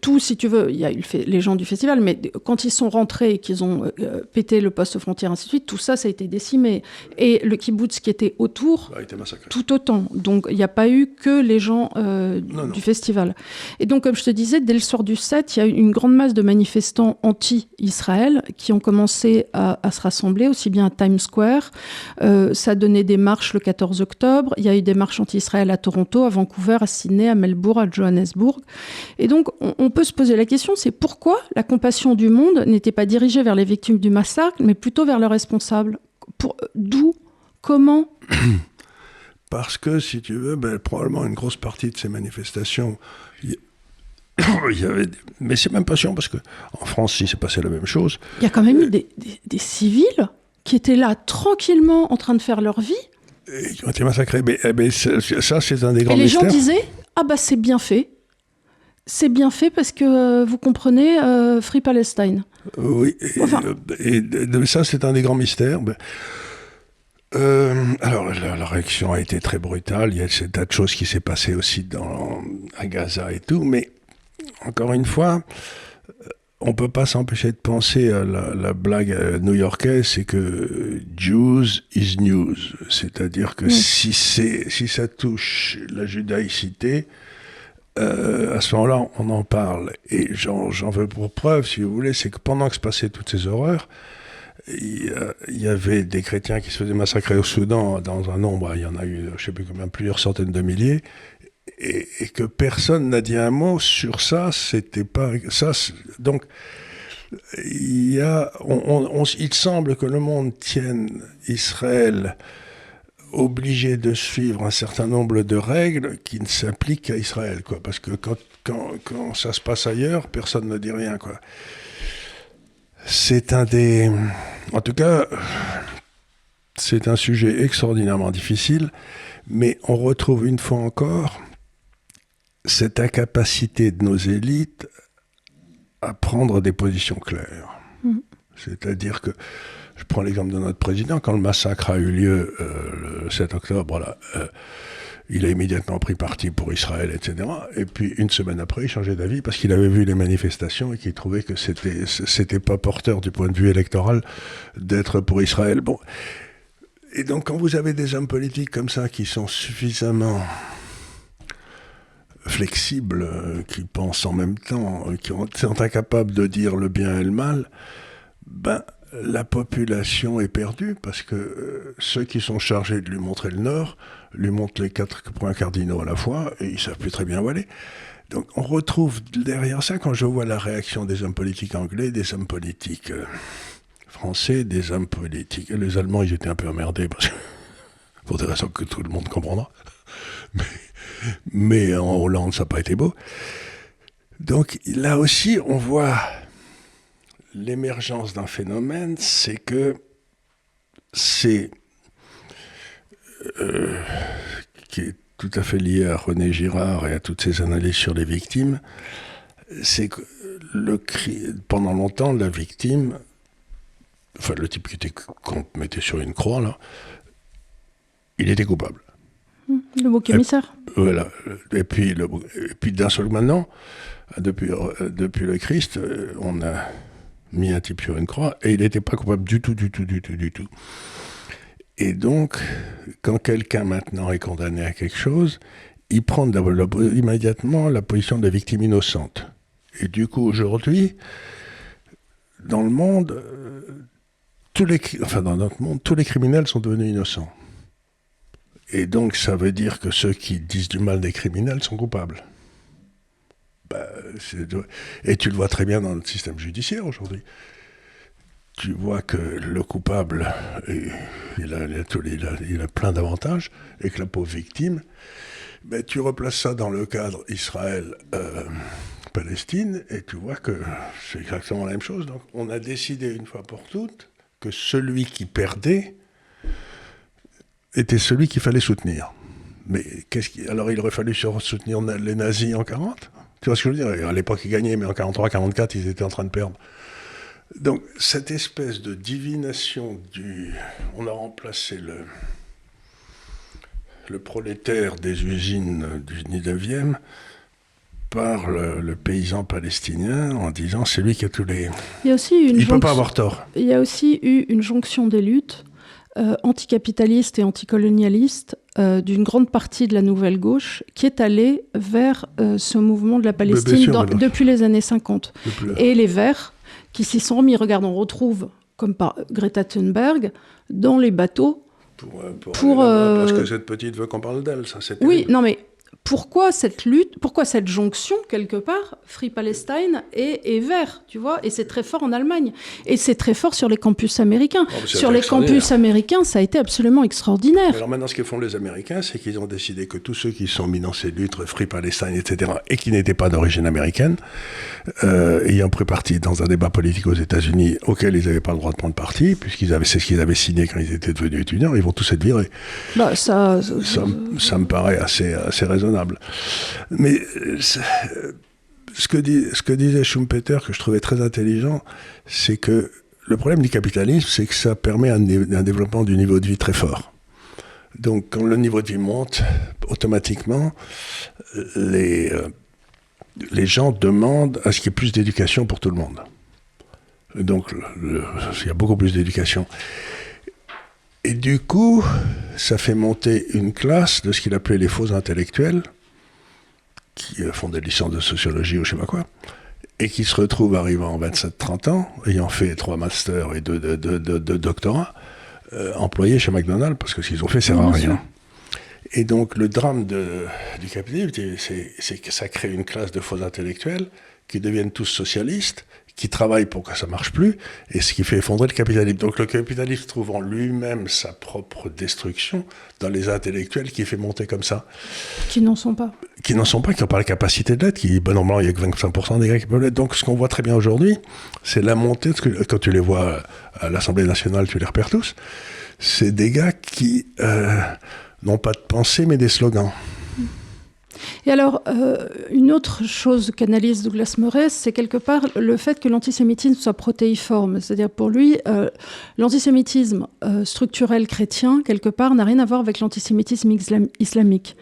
tout, si tu veux, il y a eu les gens du festival, mais quand ils sont rentrés et qu'ils ont pété le poste frontière, ainsi de suite, tout ça, ça a été décimé. Et le kibbutz qui était autour, a été massacré. Tout autant. Donc, il n'y a pas eu que les gens du festival. Et donc, comme je te disais, dès le soir du 7, il y a eu une grande masse de manifestants anti-Israël qui ont commencé à se rassembler, aussi bien à Times Square. Ça a donné des marches le 14 octobre. Il y a eu des marches anti-Israël à Toronto, à Vancouver, à Sydney, à Melbourne, à Johannesburg. Et donc, on peut se poser la question, c'est pourquoi la compassion du monde n'était pas dirigée vers les victimes du massacre, mais plutôt vers leurs responsables? D'où? Comment? Parce que, si tu veux, probablement une grosse partie de ces manifestations, il y avait... Mais c'est même pas sûr, parce qu'en France, il s'est passé la même chose. Il y a quand même eu des civils qui étaient là, tranquillement, en train de faire leur vie, et qui ont été massacrés. Mais ça, c'est un des grands mystères. Et les gens disaient, c'est bien fait. C'est bien fait parce que, vous comprenez, Free Palestine. Oui, et ça, c'est un des grands mystères. Alors, la réaction a été très brutale. Il y a ces tas de choses qui s'est passé aussi à Gaza et tout. Mais, encore une fois, on ne peut pas s'empêcher de penser à la blague new-yorkaise, c'est que Jews is news. C'est-à-dire que si ça touche la judaïcité, à ce moment-là, on en parle. Et j'en veux pour preuve, si vous voulez, c'est que pendant que se passaient toutes ces horreurs, il y avait des chrétiens qui se faisaient massacrer au Soudan dans un nombre, il y en a eu, je ne sais plus combien, plusieurs centaines de milliers, et que personne n'a dit un mot sur ça, c'était pas ça. Donc, il semble que le monde tienne Israël obligé de suivre un certain nombre de règles qui ne s'appliquent qu'à Israël, quoi. Parce que quand ça se passe ailleurs, personne ne dit rien, quoi. En tout cas, c'est un sujet extraordinairement difficile, mais on retrouve une fois encore cette incapacité de nos élites à prendre des positions claires. C'est-à-dire que, je prends l'exemple de notre président, quand le massacre a eu lieu le 7 octobre, il a immédiatement pris parti pour Israël, etc. Et puis, une semaine après, il changeait d'avis parce qu'il avait vu les manifestations et qu'il trouvait que c'était pas porteur du point de vue électoral d'être pour Israël. Bon. Et donc, quand vous avez des hommes politiques comme ça qui sont suffisamment flexibles, qui pensent en même temps, qui sont incapables de dire le bien et le mal, la population est perdue parce que ceux qui sont chargés de lui montrer le nord lui montrent les 4 points cardinaux à la fois et ils ne savent plus très bien où aller. Donc on retrouve derrière ça, quand je vois la réaction des hommes politiques anglais, des hommes politiques français, des hommes politiques... Les Allemands, ils étaient un peu emmerdés parce que, pour des raisons que tout le monde comprendra. Mais en Hollande, ça n'a pas été beau. Donc là aussi, on voit l'émergence d'un phénomène, c'est que qui est tout à fait lié à René Girard et à toutes ses analyses sur les victimes, c'est que pendant longtemps, la victime, enfin le type qu'on mettait sur une croix, là, il était coupable. Le bouc émissaire. Voilà. Et puis d'un seul coup maintenant, depuis le Christ, on a mis un type sur une croix, et il n'était pas coupable du tout. Et donc, quand quelqu'un maintenant est condamné à quelque chose, il prend immédiatement la position de la victime innocente. Et du coup, aujourd'hui, dans le monde, dans notre monde, tous les criminels sont devenus innocents. Et donc, ça veut dire que ceux qui disent du mal des criminels sont coupables. Et tu le vois très bien dans notre système judiciaire aujourd'hui. Tu vois que le coupable, il a plein d'avantages, et que la pauvre victime, tu replaces ça dans le cadre Israël-Palestine, et tu vois que c'est exactement la même chose. Donc on a décidé une fois pour toutes que celui qui perdait était celui qu'il fallait soutenir. Mais alors il aurait fallu soutenir les nazis en 40 ? Tu vois ce que je veux dire ? À l'époque, ils gagnaient, mais en 43, 44, ils étaient en train de perdre. Donc, cette espèce de divination on a remplacé le prolétaire des usines du 19e par le paysan palestinien en disant c'est lui qui a tous les... Il ne peut pas avoir tort. Il y a aussi eu une jonction des luttes anticapitalistes et anticolonialistes d'une grande partie de la nouvelle gauche qui est allée vers ce mouvement de la Palestine depuis les années 50. Et les Verts, qui s'y sont remis, regarde, on retrouve, comme par Greta Thunberg, dans les bateaux... Parce que cette petite veut qu'on parle d'elle, ça c'est terrible. Oui, non mais... Pourquoi cette lutte, pourquoi cette jonction, quelque part, Free Palestine et Vert, tu vois ? Et c'est très fort en Allemagne. Et c'est très fort sur les campus américains. Sur les campus américains, ça a été absolument extraordinaire. Alors maintenant, ce que font les Américains, c'est qu'ils ont décidé que tous ceux qui sont mis dans ces luttes, Free Palestine, etc., et qui n'étaient pas d'origine américaine, ayant pris parti dans un débat politique aux États-Unis auquel ils n'avaient pas le droit de prendre parti, c'est ce qu'ils avaient signé quand ils étaient devenus étudiants, ils vont tous être virés. Ça me paraît assez raisonnable. Mais ce que disait Schumpeter, que je trouvais très intelligent, c'est que le problème du capitalisme, c'est que ça permet un développement du niveau de vie très fort. Donc quand le niveau de vie monte, automatiquement, les gens demandent à ce qu'il y ait plus d'éducation pour tout le monde. Donc il y a beaucoup plus d'éducation. Et du coup, ça fait monter une classe de ce qu'il appelait les faux intellectuels, qui font des licences de sociologie ou je sais pas quoi, et qui se retrouvent arrivant à 27-30 ans, ayant fait 3 masters et 2 doctorats, employés chez McDonald's, parce que ce qu'ils ont fait sert à rien. Et donc le drame du capitalisme, c'est que ça crée une classe de faux intellectuels qui deviennent tous socialistes, qui travaillent pour que ça ne marche plus, et ce qui fait effondrer le capitalisme. Donc le capitalisme trouve en lui-même sa propre destruction dans les intellectuels qui fait monter comme ça. Qui n'en sont pas. Qui n'ont pas la capacité de l'être, normalement il n'y a que 25% des gars qui peuvent l'être. Donc ce qu'on voit très bien aujourd'hui, c'est la montée, quand tu les vois à l'Assemblée nationale, tu les repères tous, c'est des gars qui n'ont pas de pensée mais des slogans. Et alors, une autre chose qu'analyse Douglas Murray, c'est quelque part le fait que l'antisémitisme soit protéiforme. C'est-à-dire pour lui, l'antisémitisme structurel chrétien, quelque part, n'a rien à voir avec l'antisémitisme islamique.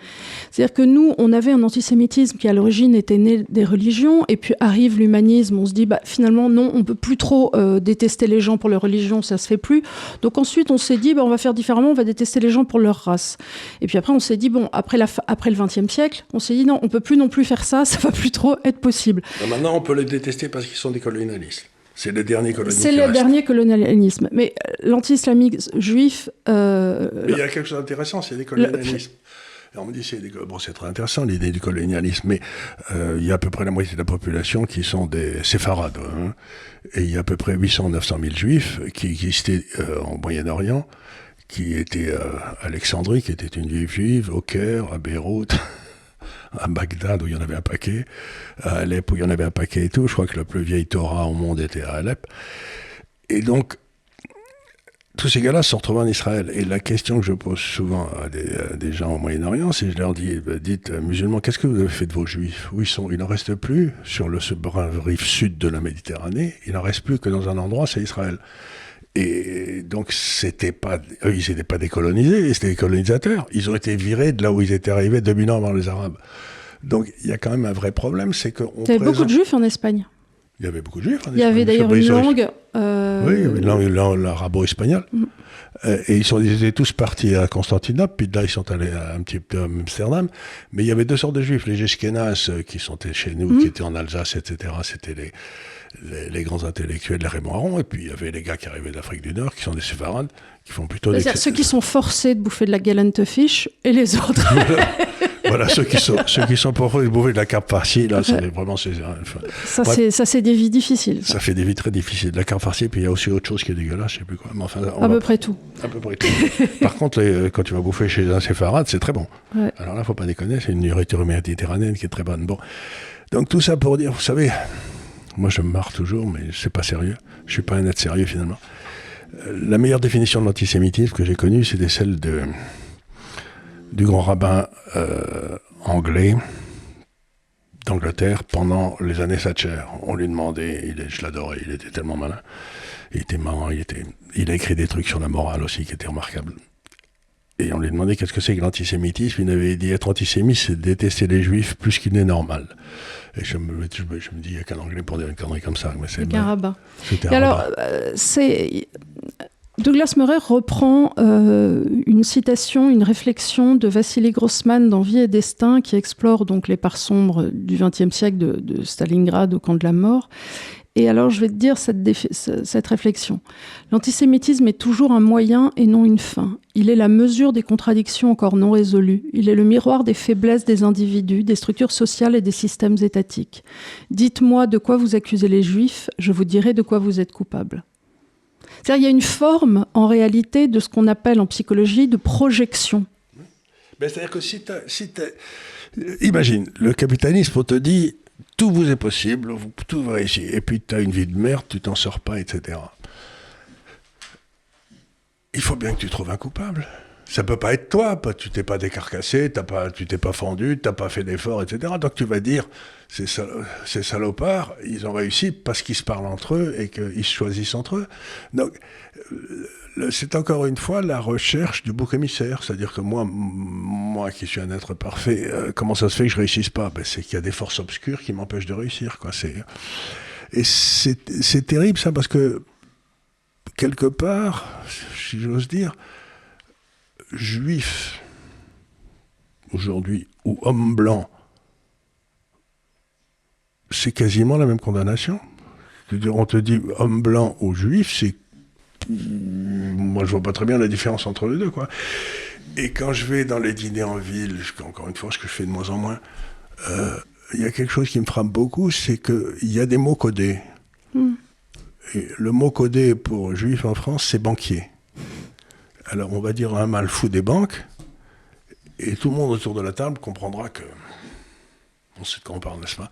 C'est-à-dire que nous, on avait un antisémitisme qui à l'origine était né des religions, et puis arrive l'humanisme, on se dit, finalement, non, on ne peut plus trop détester les gens pour leur religion, ça ne se fait plus. Donc ensuite, on s'est dit, on va faire différemment, on va détester les gens pour leur race. Et puis après, on s'est dit, après le XXe siècle, on s'est dit non, on ne peut plus non plus faire ça, ça ne va plus trop être possible. Maintenant, on peut les détester parce qu'ils sont des colonialistes. C'est le dernier colonialisme. C'est le dernier colonialisme. Mais l'anti-islamisme juif... Mais il y a quelque chose d'intéressant, c'est les colonialismes. Alors on me dit, c'est très intéressant l'idée du colonialisme, mais il y a à peu près la moitié de la population qui sont des séfarades. Hein, et il y a à peu près 800-900 000 juifs qui existaient en Moyen-Orient, qui étaient à Alexandrie, qui était une ville juive, au Caire, à Beyrouth, à Bagdad où il y en avait un paquet, à Alep où il y en avait un paquet et tout. Je crois que la plus vieille Torah au monde était à Alep. Et donc, tous ces gars-là se retrouvent en Israël. Et la question que je pose souvent à des gens au Moyen-Orient, c'est je leur dis, dites, musulmans, qu'est-ce que vous avez fait de vos juifs? Où ils sont? Il n'en reste plus sur le rive sud de la Méditerranée. Il n'en reste plus que dans un endroit, c'est Israël. Et donc, eux, ils n'étaient pas décolonisés, c'était des colonisateurs. Ils ont été virés de là où ils étaient arrivés 2000 ans avant les Arabes. Donc, il y a quand même un vrai problème, c'est qu'on Il y avait beaucoup de juifs en Espagne. Il y avait beaucoup de juifs. Il y avait d'ailleurs une langue... Oui, il y avait une langue l'arabo-espagnol. Et ils étaient tous partis à Constantinople, puis là ils sont allés un petit peu à Amsterdam. Mais il y avait deux sortes de juifs, les Ashkénazes qui sont chez nous, qui étaient en Alsace, etc. C'était les grands intellectuels, les Raymond Aron, et puis il y avait les gars qui arrivaient d'Afrique du Nord, qui sont des séfarades, qui font plutôt C'est-à-dire ceux qui sont forcés de bouffer de la Galantefish, et les autres. Voilà, ceux qui sont pour bouffer de la carpe farcie, là, c'est vraiment... Ça, c'est des vies difficiles. Ça fait des vies très difficiles. De la carpe farcie, puis il y a aussi autre chose qui est dégueulasse, je sais plus quoi. Mais enfin, à peu près tout. À peu près tout. Par contre, quand tu vas bouffer chez un séfarade, c'est très bon. Ouais. Alors là, faut pas déconner, c'est une nourriture méditerranéenne qui est très bonne. Bon. Donc tout ça pour dire, vous savez, moi je me marre toujours, mais c'est pas sérieux. Je suis pas un être sérieux finalement. La meilleure définition de l'antisémitisme que j'ai connue, c'était celle du grand rabbin anglais d'Angleterre pendant les années Thatcher. On lui demandait, je l'adorais, il était tellement malin, il était marrant, il a écrit des trucs sur la morale aussi qui étaient remarquables. Et on lui demandait qu'est-ce que c'est que l'antisémitisme. Il avait dit être antisémite, c'est détester les juifs plus qu'il n'est normal. Et je me dis, il n'y a qu'un anglais pour dire une connerie comme ça. Mais c'est qu'un rabbin. C'était un rabbin. Douglas Murray reprend une citation, une réflexion de Vassili Grossman dans Vie et Destin, qui explore donc les parts sombres du XXe siècle de Stalingrad au camp de la mort. Et alors, je vais te dire cette réflexion. L'antisémitisme est toujours un moyen et non une fin. Il est la mesure des contradictions encore non résolues. Il est le miroir des faiblesses des individus, des structures sociales et des systèmes étatiques. Dites-moi de quoi vous accusez les Juifs, je vous dirai de quoi vous êtes coupable. C'est-à-dire, il y a une forme, en réalité, de ce qu'on appelle en psychologie de projection. Ben, c'est-à-dire que imagine, le capitalisme, on te dit, tout vous est possible, tout va réussir. Et puis, tu as une vie de merde, tu t'en sors pas, etc. Il faut bien que tu trouves un coupable. Ça peut pas être toi, tu t'es pas décarcassé, tu t'es pas fendu, t'as pas fait d'efforts, etc. Donc tu vas dire, ces salopards, ils ont réussi parce qu'ils se parlent entre eux et qu'ils se choisissent entre eux. Donc, c'est encore une fois la recherche du bouc émissaire. C'est-à-dire que moi qui suis un être parfait, comment ça se fait que je réussisse pas ? Ben, c'est qu'il y a des forces obscures qui m'empêchent de réussir, quoi. Et c'est terrible ça, parce que quelque part, si j'ose dire, juif aujourd'hui ou homme blanc, c'est quasiment la même condamnation. On te dit homme blanc ou juif, c'est... Moi, je vois pas très bien la différence entre les deux, quoi. Et quand je vais dans les dîners en ville, encore une fois, ce que je fais de moins en moins, il y a quelque chose qui me frappe beaucoup, c'est qu'il y a des mots codés. Et le mot codé pour juif en France, c'est banquier. Alors, on va dire un mal fou des banques, et tout le monde autour de la table comprendra que... On sait de quoi on parle, n'est-ce pas ?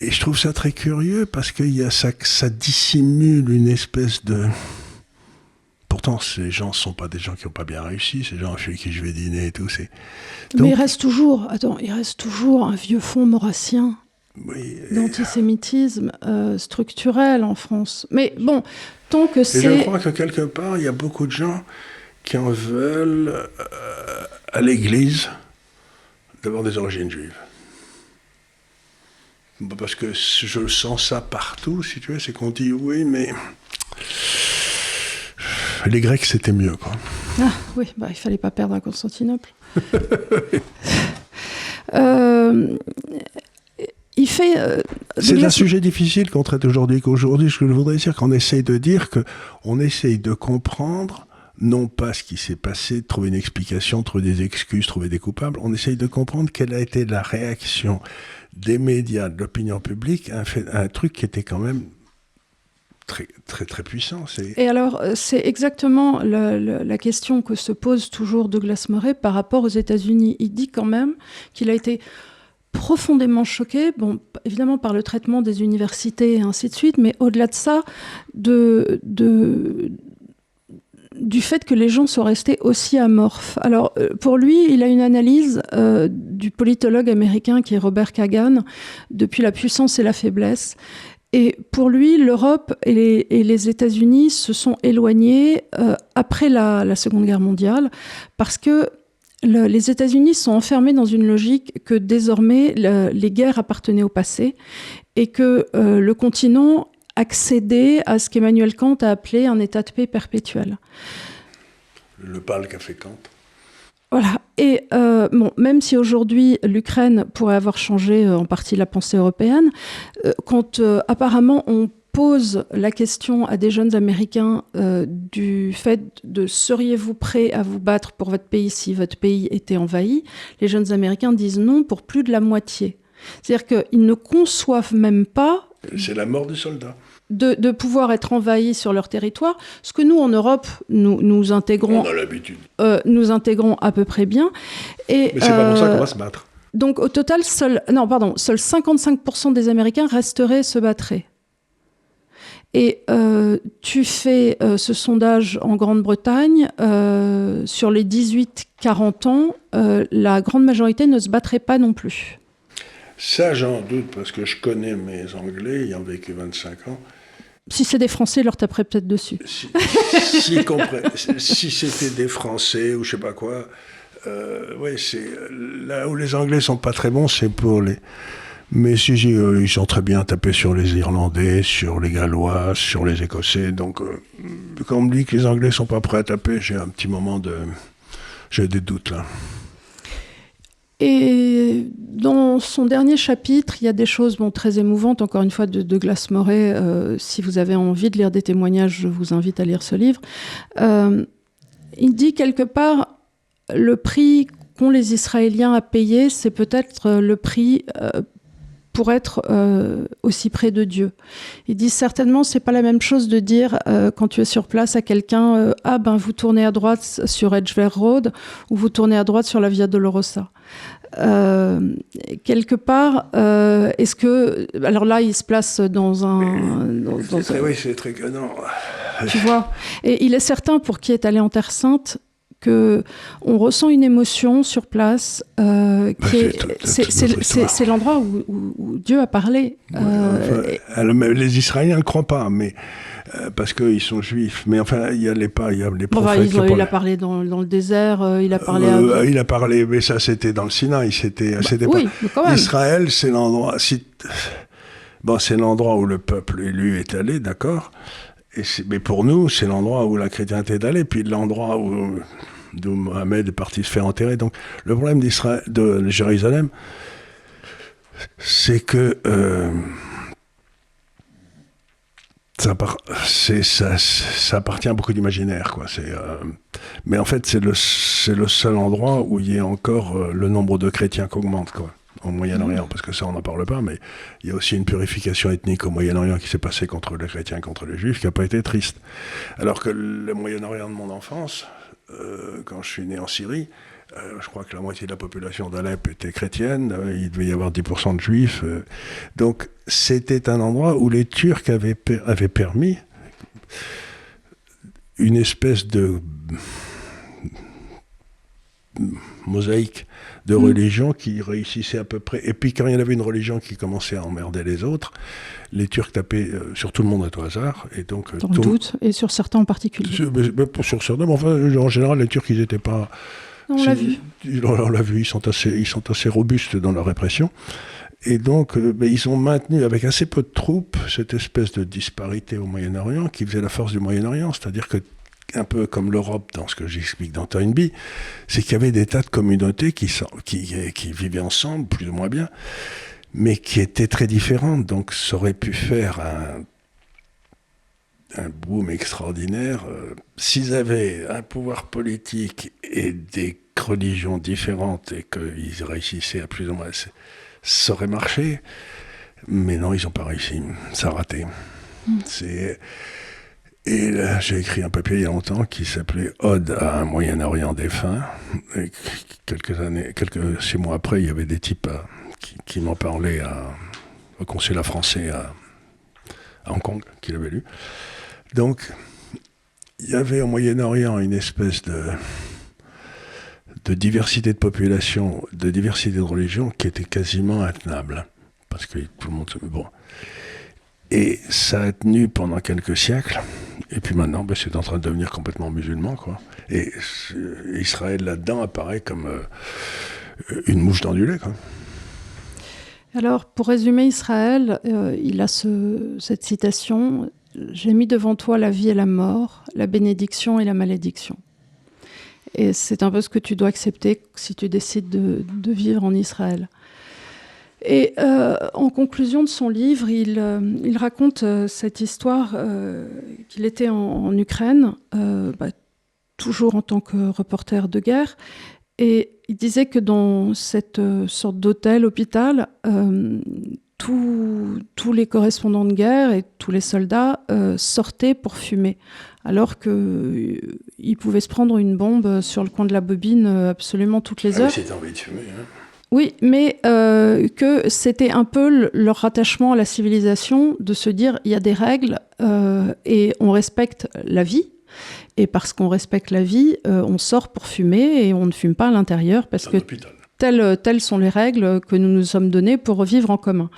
Et je trouve ça très curieux, parce que ça dissimule une espèce de... Pourtant, ces gens ne sont pas des gens qui n'ont pas bien réussi, ces gens chez qui je vais dîner et tout. Mais il reste toujours un vieux fond maurassien d'antisémitisme structurel en France. Mais bon, tant que c'est... Et je crois que quelque part, il y a beaucoup de gens qui en veulent à l'Église d'avoir des origines juives. Parce que je sens ça partout, si tu veux, c'est qu'on dit oui, mais les Grecs c'était mieux, quoi. Ah oui, il fallait pas perdre à Constantinople. C'est un sujet difficile qu'on traite aujourd'hui. Qu'aujourd'hui, ce que je voudrais dire, qu'on essaye de dire qu'on essaye de comprendre, non pas ce qui s'est passé, de trouver une explication, trouver des excuses, trouver des coupables. On essaye de comprendre quelle a été la réaction des médias, de l'opinion publique, un truc qui était quand même très, très, très puissant. Et alors, c'est exactement la question que se pose toujours Douglas Murray par rapport aux États-Unis. Il dit quand même qu'il a été profondément choqué, évidemment par le traitement des universités et ainsi de suite, mais au-delà de ça, du fait que les gens sont restés aussi amorphes. Alors, pour lui, il a une analyse du politologue américain qui est Robert Kagan, depuis la puissance et la faiblesse. Et pour lui, l'Europe et les États-Unis se sont éloignés après la Seconde Guerre mondiale, parce que les États-Unis sont enfermés dans une logique que désormais les guerres appartenaient au passé, et que le continent accédait à ce qu'Emmanuel Kant a appelé un état de paix perpétuel. Le pâle qu'a fait Kant. Voilà. Et même si aujourd'hui l'Ukraine pourrait avoir changé en partie la pensée européenne, quand apparemment on pose la question à des jeunes Américains du fait de seriez-vous prêts à vous battre pour votre pays si votre pays était envahi, les jeunes Américains disent non pour plus de la moitié. C'est-à-dire qu'ils ne conçoivent même pas... C'est la mort du soldat. De pouvoir être envahis sur leur territoire, ce que nous, en Europe, nous intégrons... On a l'habitude. Nous intégrons à peu près bien. Mais c'est pas pour ça qu'on va se battre. Donc au total, seuls 55% des Américains se battraient. Et tu fais ce sondage en Grande-Bretagne, sur les 18-40 ans, la grande majorité ne se battrait pas non plus. Ça, j'en doute, parce que je connais mes Anglais, ayant vécu 25 ans. Si c'est des Français, ils leur taperaient peut-être dessus. Si c'était des Français ou je sais pas quoi, ouais, c'est là où les Anglais sont pas très bons, c'est pour les... Mais si, ils sont très bien tapés sur les Irlandais, sur les Gallois, sur les Écossais. Donc, quand on me dit que les Anglais sont pas prêts à taper, j'ai un petit moment de... J'ai des doutes, là. Et dans son dernier chapitre, il y a des choses très émouvantes, encore une fois, de Douglas Murray. Si vous avez envie de lire des témoignages, je vous invite à lire ce livre. Il dit quelque part, le prix qu'ont les Israéliens à payer, c'est peut-être le prix pour être aussi près de Dieu. Il dit certainement, c'est pas la même chose de dire quand tu es sur place à quelqu'un vous tournez à droite sur Edgware Road ou vous tournez à droite sur la Via Dolorosa. Quelque part, est-ce que... Alors là, il se place dans un... Oui, c'est très canon. Tu vois. Et il est certain, pour qui est allé en Terre Sainte, qu'on ressent une émotion sur place. C'est l'endroit où Dieu a parlé. Les Israéliens ne le croient pas, mais... parce qu'ils sont juifs, mais enfin, il y a les prophètes. Il a parlé dans le désert, il a parlé il a parlé, mais ça c'était dans le Sinaï, c'était oui, mais quand même. Israël, c'est l'endroit... c'est l'endroit où le peuple élu est allé, d'accord, mais pour nous, c'est l'endroit où la chrétienté est allée, puis l'endroit d'où Mohamed est parti se faire enterrer. Donc, le problème de Jérusalem, c'est que... Ça appartient à beaucoup d'imaginaire, quoi. Mais en fait, c'est le seul endroit où il y a encore le nombre de chrétiens qui augmente, quoi, au Moyen-Orient, parce que ça, on n'en parle pas, mais il y a aussi une purification ethnique au Moyen-Orient qui s'est passée contre les chrétiens, contre les juifs, qui n'a pas été triste. Alors que le Moyen-Orient de mon enfance, quand je suis né en Syrie, je crois que la moitié de la population d'Alep était chrétienne, il devait y avoir 10% de juifs. Donc c'était un endroit où les Turcs avaient permis une espèce de mosaïque de religions qui réussissait à peu près. Et puis quand il y en avait une religion qui commençait à emmerder les autres, les Turcs tapaient sur tout le monde à tout hasard. Et donc, sans doute, et sur certains en particulier. Sur certains, mais enfin, en général, les Turcs, ils n'étaient pas... On l'a vu. On l'a vu, ils sont assez robustes dans leur répression. Et donc, ils ont maintenu, avec assez peu de troupes, cette espèce de disparité au Moyen-Orient qui faisait la force du Moyen-Orient. C'est-à-dire que, un peu comme l'Europe, dans ce que j'explique dans Toynbee, c'est qu'il y avait des tas de communautés qui vivaient ensemble, plus ou moins bien, mais qui étaient très différentes. Donc, ça aurait pu faire un boom extraordinaire. S'ils avaient un pouvoir politique et des religions différentes et qu'ils réussissaient à plus ou moins... Ça aurait marché, mais non, ils n'ont pas réussi. Ça a raté. Et là, j'ai écrit un papier il y a longtemps qui s'appelait « Ode à un Moyen-Orient défunt ». Quelques 6 mois après, il y avait des types qui m'en parlaient au consulat français à Hong Kong, qui l'avaient lu. Donc, il y avait au Moyen-Orient une espèce de diversité de population, de diversité de religion qui était quasiment intenable. Parce que tout le monde... Bon. Et ça a tenu pendant quelques siècles. Et puis maintenant, c'est en train de devenir complètement musulman, quoi. Et Israël, là-dedans, apparaît comme une mouche dans du lait, quoi. Alors, pour résumer Israël, il a cette citation « J'ai mis devant toi la vie et la mort, la bénédiction et la malédiction ». Et c'est un peu ce que tu dois accepter si tu décides de vivre en Israël. Et en conclusion de son livre, il raconte cette histoire qu'il était en Ukraine, toujours en tant que reporter de guerre. Et il disait que dans cette sorte d'hôtel-hôpital, tous les correspondants de guerre et tous les soldats sortaient pour fumer, alors qu'ils pouvaient se prendre une bombe sur le coin de la bobine absolument toutes les heures. Oui, c'est envie de fumer, hein. Oui, mais que c'était un peu leur rattachement à la civilisation, de se dire il y a des règles et on respecte la vie. Et parce qu'on respecte la vie, on sort pour fumer et on ne fume pas à l'intérieur parce que telles sont les règles que nous nous sommes données pour vivre en commun.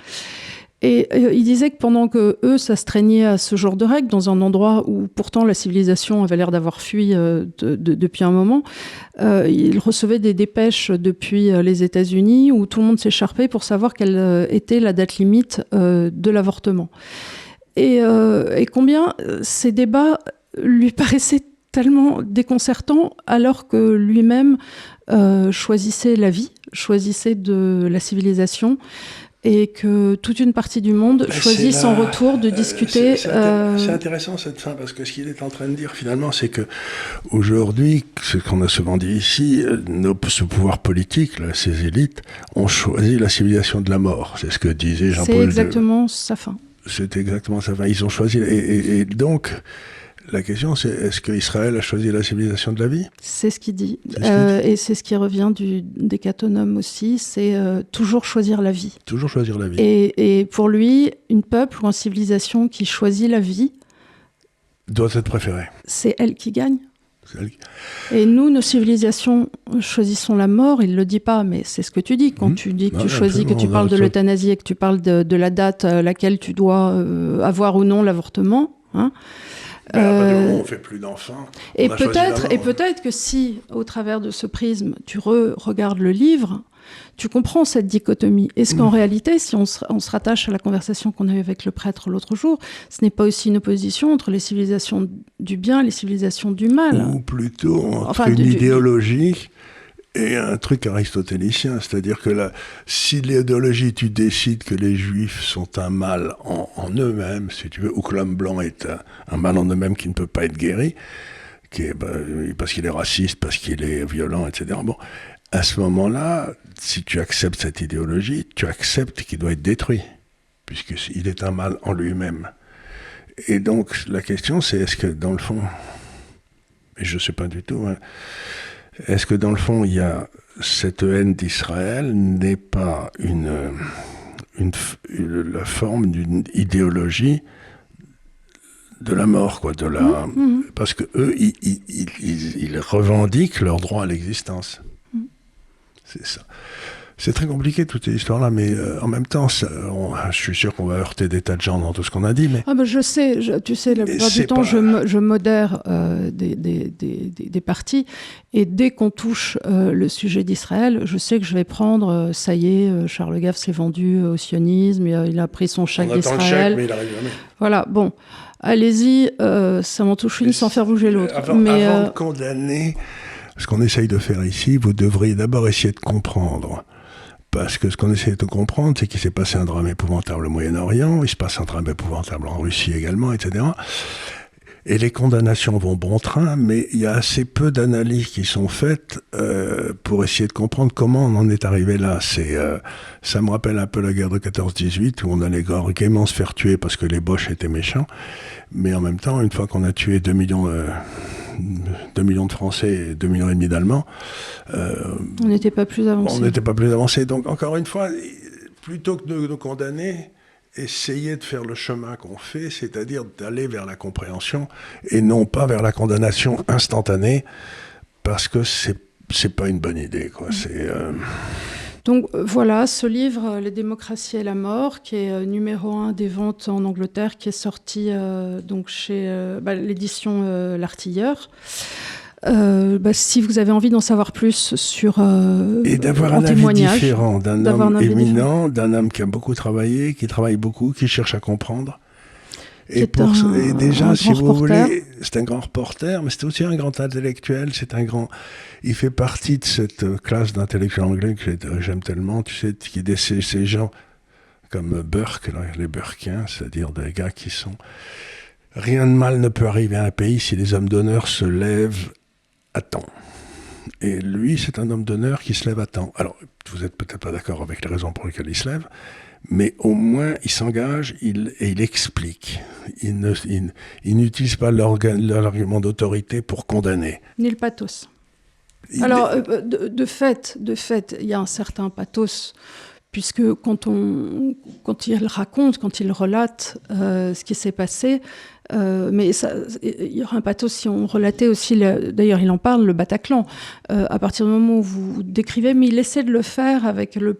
Et il disait que pendant que eux s'astreignaient à ce genre de règles, dans un endroit où pourtant la civilisation avait l'air d'avoir fui depuis un moment, ils recevaient des dépêches depuis les États-Unis où tout le monde s'écharpait pour savoir quelle était la date limite de l'avortement. Et combien ces débats lui paraissaient tellement déconcertants alors que lui-même choisissait la vie, choisissait de la civilisation, et que toute une partie du monde choisit son retour de discuter. C'est intéressant cette fin, parce que ce qu'il est en train de dire finalement, c'est que aujourd'hui, ce qu'on a souvent dit ici, ce pouvoir politique, là, ces élites, ont choisi la civilisation de la mort. C'est ce que disait Jean-Paul II. C'est exactement sa fin. C'est exactement sa fin. Ils ont choisi, et donc. La question, c'est est-ce qu'Israël a choisi la civilisation de la vie ? C'est ce qu'il dit. Et c'est ce qui revient du décatonome aussi, c'est toujours choisir la vie. Toujours choisir la vie. Et pour lui, une peuple ou une civilisation qui choisit la vie doit être préférée. C'est elle qui gagne. Et nous, nos civilisations, choisissons la mort. Il ne le dit pas, mais c'est ce que tu dis. Quand tu dis que tu choisis, que tu parles de l'euthanasie et que tu parles de la date à laquelle tu dois avoir ou non l'avortement, hein, on fait plus d'enfants. Et peut-être que si, au travers de ce prisme, tu regardes le livre, tu comprends cette dichotomie. Est-ce qu'en réalité, si on se rattache à la conversation qu'on a eue avec le prêtre l'autre jour, ce n'est pas aussi une opposition entre les civilisations du bien et les civilisations du mal ? Ou plutôt entre une idéologie et un truc aristotélicien, c'est-à-dire que si l'idéologie, tu décides que les Juifs sont un mal en eux-mêmes, si tu veux, ou que l'homme blanc est un mal en eux-mêmes qui ne peut pas être guéri, parce qu'il est raciste, parce qu'il est violent, etc. Bon, à ce moment-là, si tu acceptes cette idéologie, tu acceptes qu'il doit être détruit, puisqu'il est un mal en lui-même. Et donc, la question, c'est est-ce que, dans le fond, et je ne sais pas du tout, hein, est-ce que dans le fond, il y a cette haine d'Israël n'est pas la forme d'une idéologie de la mort, quoi, parce que eux, ils revendiquent leur droit à l'existence. C'est ça. C'est très compliqué toute cette histoire-là, mais en même temps, je suis sûr qu'on va heurter des tas de gens dans tout ce qu'on a dit. Mais je sais, tu sais, la plupart du temps, je modère des partis, et dès qu'on touche le sujet d'Israël, je sais que je vais prendre, ça y est, Charles Gave s'est vendu au sionisme, il a pris son chèque d'Israël. On attend le chèque, mais il n'arrive jamais. Voilà, bon, allez-y, ça m'en touche une sans faire bouger l'autre. Avant de condamner ce qu'on essaye de faire ici, vous devriez d'abord essayer de comprendre. Parce que ce qu'on essaie de comprendre, c'est qu'il s'est passé un drame épouvantable au Moyen-Orient, il se passe un drame épouvantable en Russie également, etc. Et les condamnations vont bon train, mais il y a assez peu d'analyses qui sont faites pour essayer de comprendre comment on en est arrivé là. Ça me rappelle un peu la guerre de 14-18, où on allait gaiement se faire tuer parce que les Boches étaient méchants. Mais en même temps, une fois qu'on a tué 2 millions de Français et 2,5 millions d'Allemands, on n'était pas plus avancé. Donc, encore une fois, plutôt que de condamner, essayer de faire le chemin qu'on fait, c'est-à-dire d'aller vers la compréhension et non pas vers la condamnation instantanée, parce que c'est pas une bonne idée, quoi. Donc voilà, ce livre, Les démocraties et la mort, qui est numéro 1 des ventes en Angleterre, qui est sorti donc chez l'édition L'Artilleur. Si vous avez envie d'en savoir plus sur et d'avoir un avis différent d'un homme éminent, d'un homme qui a beaucoup travaillé, qui travaille beaucoup, qui cherche à comprendre. Et déjà, si vous voulez, c'est un grand reporter, mais c'est aussi un grand intellectuel. Il fait partie de cette classe d'intellectuels anglais que j'aime tellement. Tu sais, qui est ces gens comme Burke, les Burkiens, c'est-à-dire des gars qui sont. Rien de mal ne peut arriver à un pays si les hommes d'honneur se lèvent à temps. Et lui, c'est un homme d'honneur qui se lève à temps. Alors, vous n'êtes peut-être pas d'accord avec les raisons pour lesquelles il se lève, mais au moins, il s'engage et il explique. Il n'utilise pas l'argument d'autorité pour condamner. Ni le pathos. Alors, de fait, il y a un certain pathos, puisque quand il raconte, quand il relate ce qui s'est passé, mais il y aura un pathos si on relatait aussi, d'ailleurs il en parle, le Bataclan, à partir du moment où vous décrivez, mais il essaie de le faire avec le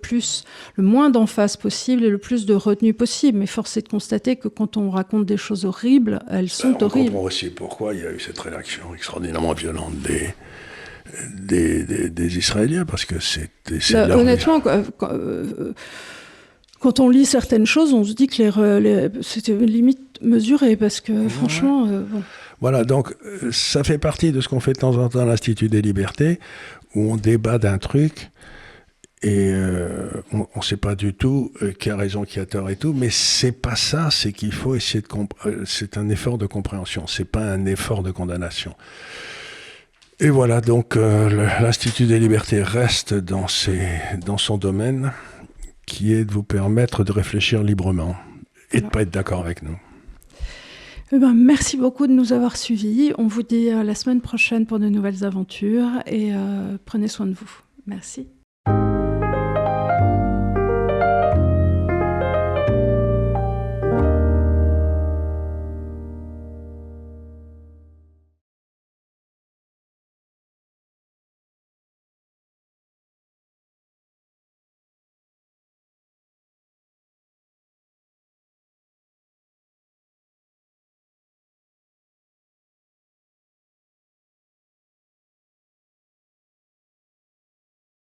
moins d'emphase possible et le plus de retenue possible. Mais force est de constater que quand on raconte des choses horribles, elles sont horribles. On comprend aussi pourquoi il y a eu cette réaction extraordinairement violente des Israéliens, parce que c'est honnêtement, quand on lit certaines choses, on se dit que c'était limite mesuré, parce que franchement... Bon. Voilà, donc ça fait partie de ce qu'on fait de temps en temps à l'Institut des Libertés, où on débat d'un truc, et on ne sait pas du tout qui a raison, qui a tort et tout, mais c'est pas ça, c'est qu'il faut essayer c'est un effort de compréhension, c'est pas un effort de condamnation. Et voilà, donc l'Institut des Libertés reste dans son domaine, qui est de vous permettre de réfléchir librement et de ne pas être d'accord avec nous. Merci beaucoup de nous avoir suivis. On vous dit à la semaine prochaine pour de nouvelles aventures et prenez soin de vous. Merci.